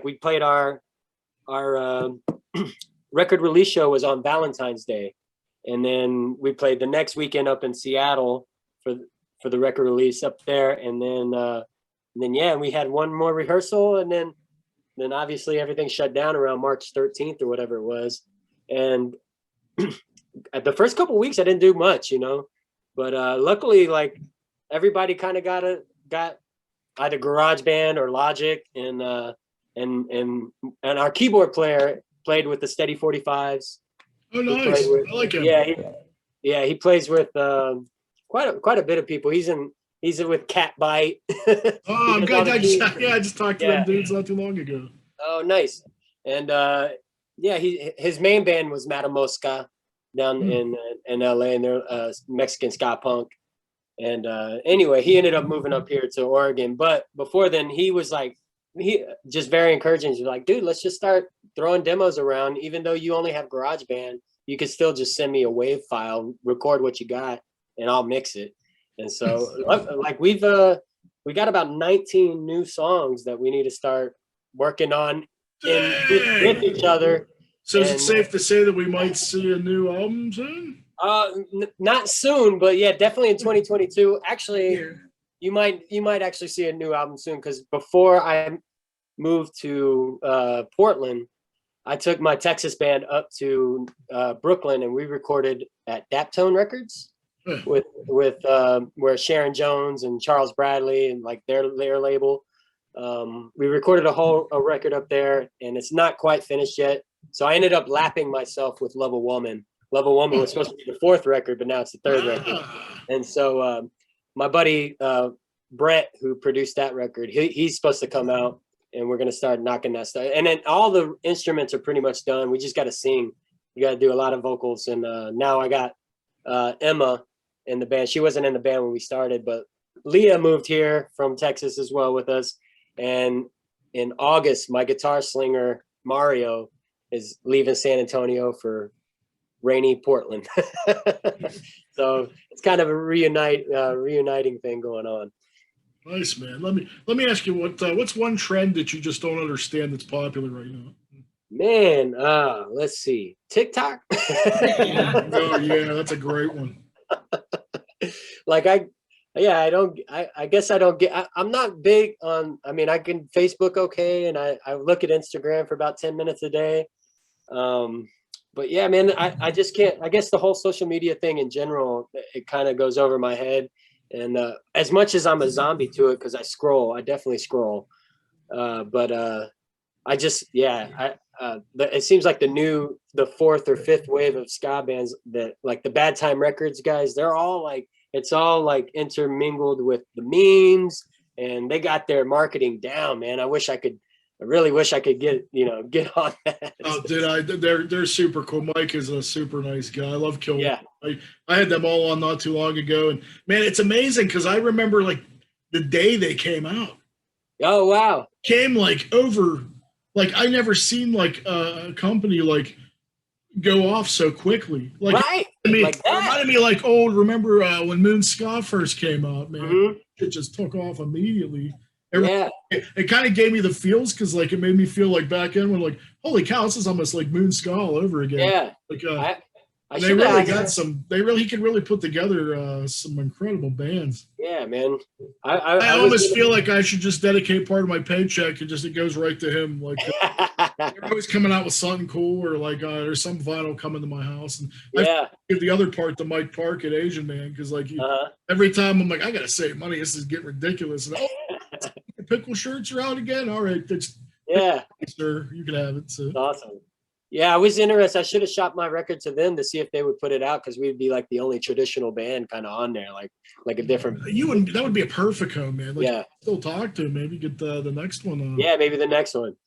we played our record release show was on Valentine's Day, and then we played the next weekend up in Seattle for the record release up there, and then we had one more rehearsal, and then obviously everything shut down around March 13th or whatever it was. And at the first couple of weeks I didn't do much, but luckily like everybody kind of got either GarageBand or Logic, and our keyboard player played with the Steady 45s. Oh, nice. I like him. Yeah, he plays with quite a bit of people. He's with Catbite. Oh, good. I just talked to them dudes not too long ago. Oh, nice. And his main band was Ska down in LA, and they're Mexican ska punk. And anyway, he ended up moving up here to Oregon. But before then, he was like, he just very encouraging. He's like, dude, let's just start throwing demos around. Even though you only have GarageBand, you could still just send me a WAV file, record what you got, and I'll mix it. And so like we got about 19 new songs that we need to start working on with each other. So is it safe to say that we might see a new album soon? Not soon, but yeah, definitely in 2022. Actually, you might actually see a new album soon, because before I moved to Portland, I took my Texas band up to Brooklyn, and we recorded at Daptone Records with where Sharon Jones and Charles Bradley and like their label. We recorded a record up there, and it's not quite finished yet. So I ended up lapping myself with Level Woman. Level Woman was supposed to be the fourth record, but now it's the third record. And so my buddy Brett, who produced that record, he's supposed to come out, and we're going to start knocking that stuff. And then all the instruments are pretty much done. We just got to sing. We got to do a lot of vocals. And now I got Emma in the band. She wasn't in the band when we started, but Leah moved here from Texas as well with us. And in August, my guitar slinger, Mario, is leaving San Antonio for rainy Portland. So it's kind of a reuniting thing going on. Nice, man. Let me ask you what's one trend that you just don't understand that's popular right now? Man, let's see. TikTok. Oh yeah, that's a great one. I'm not big on, I can Facebook okay, and I look at Instagram for about 10 minutes a day. But yeah, man, I just can't. I guess the whole social media thing in general, it kind of goes over my head. And as much as I'm a zombie to it, because I definitely scroll. It seems like the fourth or fifth wave of ska bands, that like the Bad Time Records guys, they're all like, it's all like intermingled with the memes, and they got their marketing down, man. I really wish I could get on that. Oh, dude, they're super cool. Mike is a super nice guy. I love Kill. Yeah. I had them all on not too long ago, and man, it's amazing because I remember like the day they came out. Oh wow! Came like over, like I never seen like a company like go off so quickly. Like, right? It reminded me like remember when Moon Ska first came out, man? Mm-hmm. It just took off immediately. It kind of gave me the feels, because like it made me feel like back in when like, holy cow, this is almost like Moon Ska all over again. Yeah. Like they really got some. He could really put together some incredible bands. Yeah, man. I almost feel like I should just dedicate part of my paycheck and it goes right to him. Like they're always coming out with something cool, or like there's some vinyl coming to my house, and I give the other part to Mike Park at Asian Man, because like every time I'm like, I gotta save money. This is getting ridiculous. And pickle shirts are out again. All right, sir, you can have it. So. That's awesome. Yeah, I was interested. I should have shopped my record to them to see if they would put it out, because we'd be like the only traditional band kind of on there, like a different. That would be a perfect home, man. Like, still talk to him. Maybe get the next one on. Yeah, maybe the next one.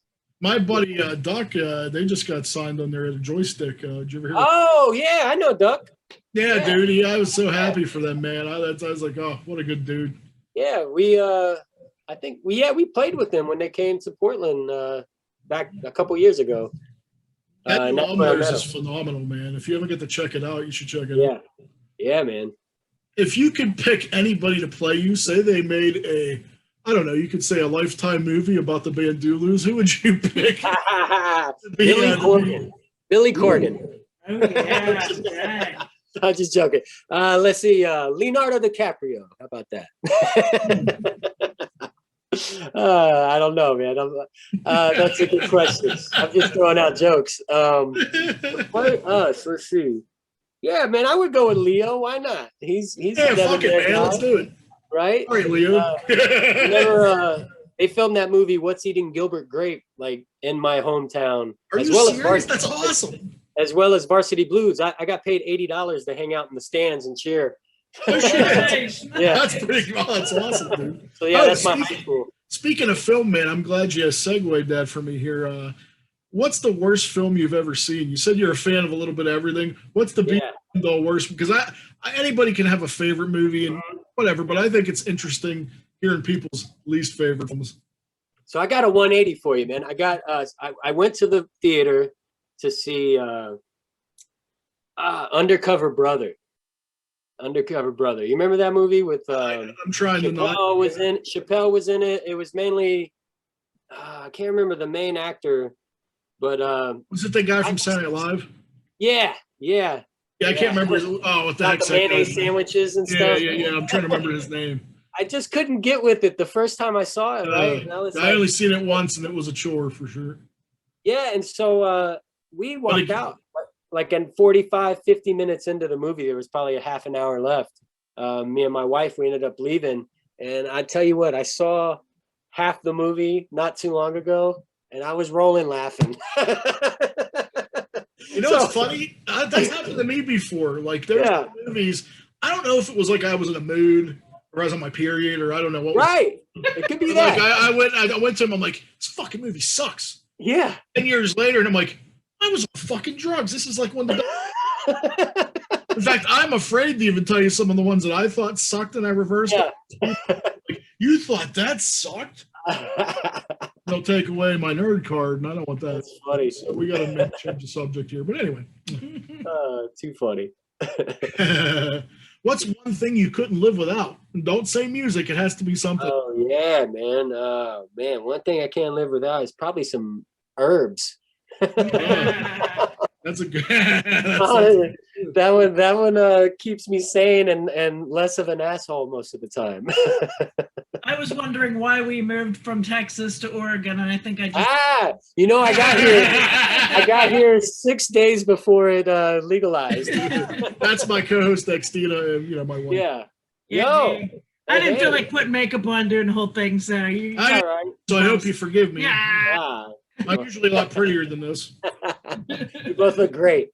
My buddy Duck, they just got signed on their joystick. Did you ever hear? Oh yeah, I know Duck. Yeah, Yeah. dude. I was so happy for them, man. I was like, oh, what a good dude. Yeah, I think we played with them when they came to Portland back a couple years ago. That new that's album where I of theirs met is him. phenomenal, man. If you ever get to check it out, you should check it out. Yeah, man. If you could pick anybody to play you, say they made I don't know, you could say a Lifetime movie about the Bandulus, who would you pick? Billy Corgan. Billy Corgan. Oh, yeah. Right. I'm just joking. Let's see. Leonardo DiCaprio. How about that? I don't know, man. That's a good question. I'm just throwing out jokes. What us? Let's see. Yeah, man, I would go with Leo. Why not? He's yeah, fuck it, man. Let's do it. Right? All right, Leo. They filmed that movie What's Eating Gilbert Grape like in my hometown. Are you serious? That's awesome. As well as Varsity Blues. I got paid $80 to hang out in the stands and cheer. Oh, shit. Yeah. That's pretty cool. That's awesome, dude. So yeah, that's my high school. Speaking of film, man, I'm glad you segued that for me here. What's the worst film you've ever seen? You said you're a fan of a little bit of everything. What's the worst? Because anybody can have a favorite movie and whatever, but I think it's interesting hearing people's least favorite films. So I got a 180 for you, man. I went to the theater to see Undercover Brother. Undercover Brother. You remember that movie with I'm trying to not. Chappelle was in it. It was mainly I can't remember the main actor, but was it the guy from Saturday Night Live? Yeah. Yeah, I can't remember. What the heck? The mayonnaise sandwiches and stuff. Yeah. I'm trying to remember his name. I just couldn't get with it the first time I saw it. Right? I only seen it once, and it was a chore for sure. Yeah, and so we walked out like in 45, 50 minutes into the movie. There was probably a half an hour left. Me and my wife, we ended up leaving. And I tell you what, I saw half the movie not too long ago, and I was rolling laughing. You know what's funny? That's happened to me before. Like there's movies. I don't know if it was like I was in a mood or I was on my period or I don't know what. Right. It could be that. Like I went to him. I'm like, this fucking movie sucks. Yeah. 10 years later, and I'm like, I was on fucking drugs. This is like one of the. In fact, I'm afraid to even tell you some of the ones that I thought sucked, and I reversed it. Like, you thought that sucked? They'll take away my nerd card, and I don't want that. That's funny. So we got to change the subject here. But anyway. Too funny. What's one thing you couldn't live without? And don't say music. It has to be something. Oh, yeah, man. Man, one thing I can't live without is probably some herbs. That's a good. That one keeps me sane and less of an asshole most of the time. I was wondering why we moved from Texas to Oregon, and I think I just I got here 6 days before it legalized. That's my co-host Xtina, my wife. Yeah. I didn't feel like putting makeup on doing the whole thing, so all right. So I hope you forgive me. Yeah. Wow. I'm usually a lot prettier than this. You both look great.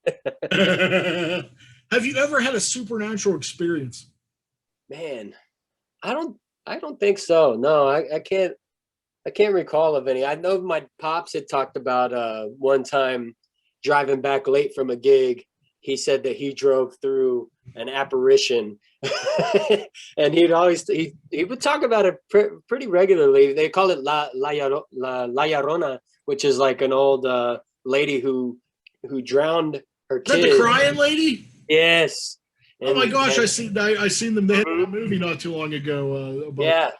Have you ever had a supernatural experience? Man, I don't think so. No, I can't recall of any. I know my pops had talked about one time driving back late from a gig. He said that he drove through an apparition, and he would talk about it pretty regularly. They call it La Llorona, which is like an old lady who drowned her kid. Is that the crying lady? Yes. Oh my gosh, I seen them. They had a movie not too long ago. Yeah.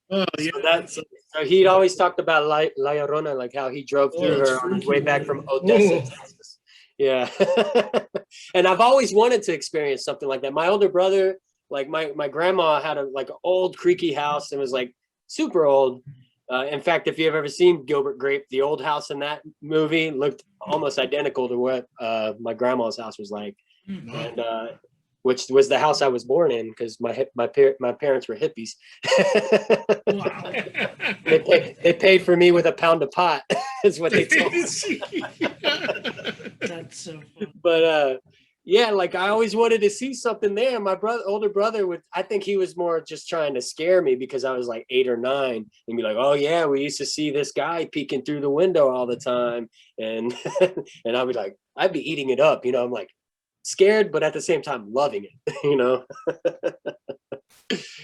Oh yeah. So he'd always talked about La Llorona, like how he drove through her on his way back from Odessa, Texas. Yeah. And I've always wanted to experience something like that. My older brother, like my grandma had an old creaky house and was like super old. In fact, if you've ever seen Gilbert Grape, the old house in that movie looked almost identical to what my grandma's house was like, and which was the house I was born in because my parents were hippies. Wow. They paid for me with a pound of pot, is what they told me. That's so funny. But yeah, like I always wanted to see something there. My older brother would, I think he was more just trying to scare me because I was like 8 or 9 and be like, oh yeah, we used to see this guy peeking through the window all the time. And, and I'd be like, I'd be eating it up. I'm like scared, but at the same time, loving it,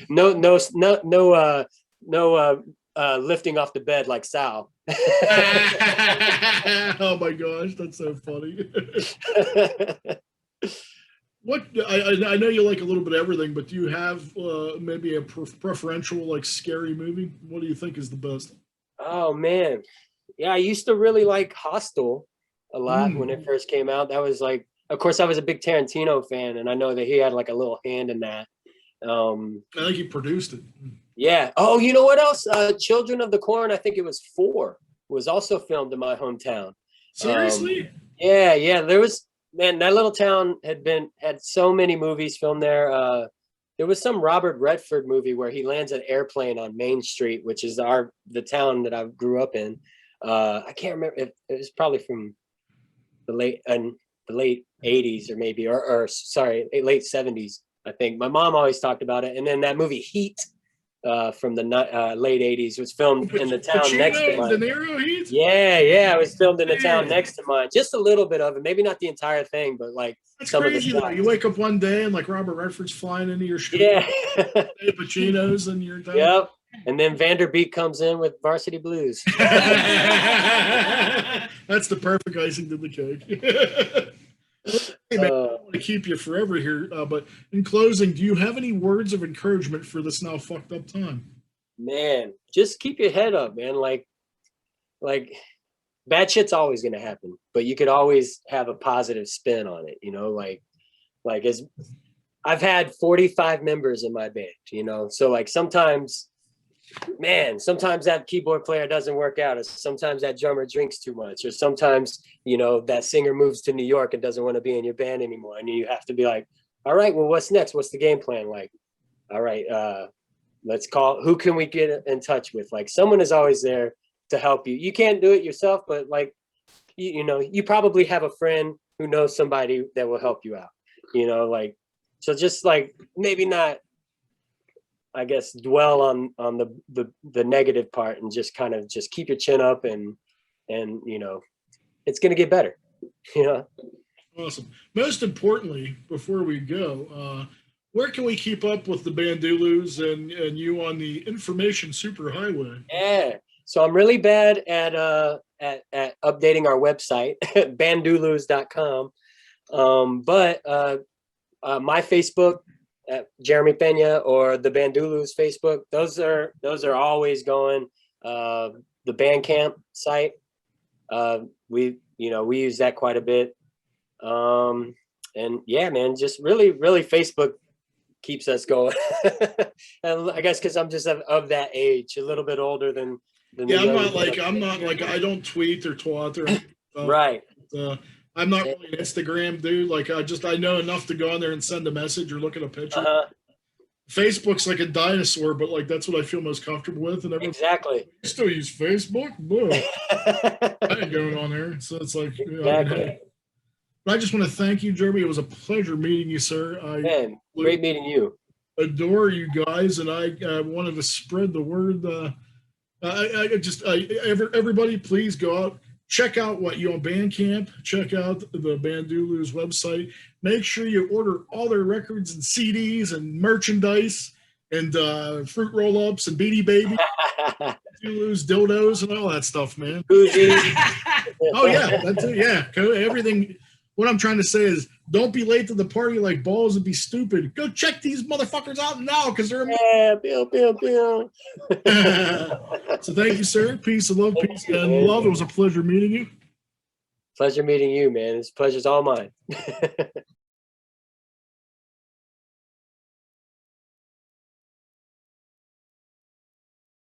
no, lifting off the bed like Sal. Oh my gosh, that's so funny. What I know you like a little bit of everything, but do you have maybe a preferential like scary movie? What do you think is the best? Oh man, yeah, I used to really like Hostel a lot when it first came out. That was like, of course, I was a big Tarantino fan, and I know that he had like a little hand in that. I think he produced it. Yeah. Oh, you know what else? Children of the Corn. I think it was 4. Was also filmed in my hometown. Seriously? Yeah. There was, man, that little town had so many movies filmed there. There was some Robert Redford movie where he lands an airplane on Main Street, which is the town that I grew up in. I can't remember if it was probably from the late 80s or maybe, or sorry, late 70s. I think my mom always talked about it. And then that movie Heat from the late 80s was filmed in the town next to mine. De Niro Heat? Yeah, it was filmed in the town next to mine. Just a little bit of it, maybe not the entire thing, but like that's some crazy. Of the though. You wake up one day and like Robert Redford's flying into your street. Yeah, Pacino's in your town. Yep. And then Vanderbeek comes in with Varsity Blues. That's the perfect icing to the cake. Hey, man, I don't want to keep you forever here, but in closing, do you have any words of encouragement for this now fucked up time? Man, just keep your head up, man. Like bad shit's always gonna happen, but you could always have a positive spin on it, like as I've had 45 members in my band, so like sometimes that keyboard player doesn't work out, or sometimes that drummer drinks too much, or sometimes that singer moves to New York and doesn't want to be in your band anymore, and you have to be like, all right, well, what's next? What's the game plan? Like, all right, let's call, who can we get in touch with? Like, someone is always there to help you. You can't do it yourself, but like you probably have a friend who knows somebody that will help you out, like, so just like maybe not, I guess, dwell on the negative part, and just kind of just keep your chin up, and it's going to get better. Awesome. Most importantly, before we go, where can we keep up with the Bandulus and you on the information superhighway? Yeah. So I'm really bad at updating our website, bandulus.com. But my Facebook, Jeremy Pena, or the Bandulus Facebook, those are always going. The Bandcamp site, we use that quite a bit. And yeah, man, just really Facebook keeps us going. And I guess because I'm just of that age, a little bit older than yeah, I'm not like I don't tweet or twat or right. I'm not really an Instagram dude. Like I know enough to go on there and send a message or look at a picture. Facebook's like a dinosaur, but like that's what I feel most comfortable with. And exactly. You still use Facebook? I ain't going on there. So it's like, exactly. But I just want to thank you, Jeremy. It was a pleasure meeting you, sir. Man, great meeting you. Adore you guys, and I wanted to spread the word. Everybody, please go out, check out what you on Bandcamp, check out the Bandulus website. Make sure you order all their records and CDs and merchandise and fruit roll-ups and Beanie Baby, Bandulus, dildos, and all that stuff, man. Oh yeah, that's it. Yeah, everything. What I'm trying to say is, don't be late to the party like balls and be stupid. Go check these motherfuckers out now, because they're Bill. So thank you, sir. Peace and love, peace and love. It was a pleasure meeting you. Pleasure meeting you, man. It's pleasure's all mine.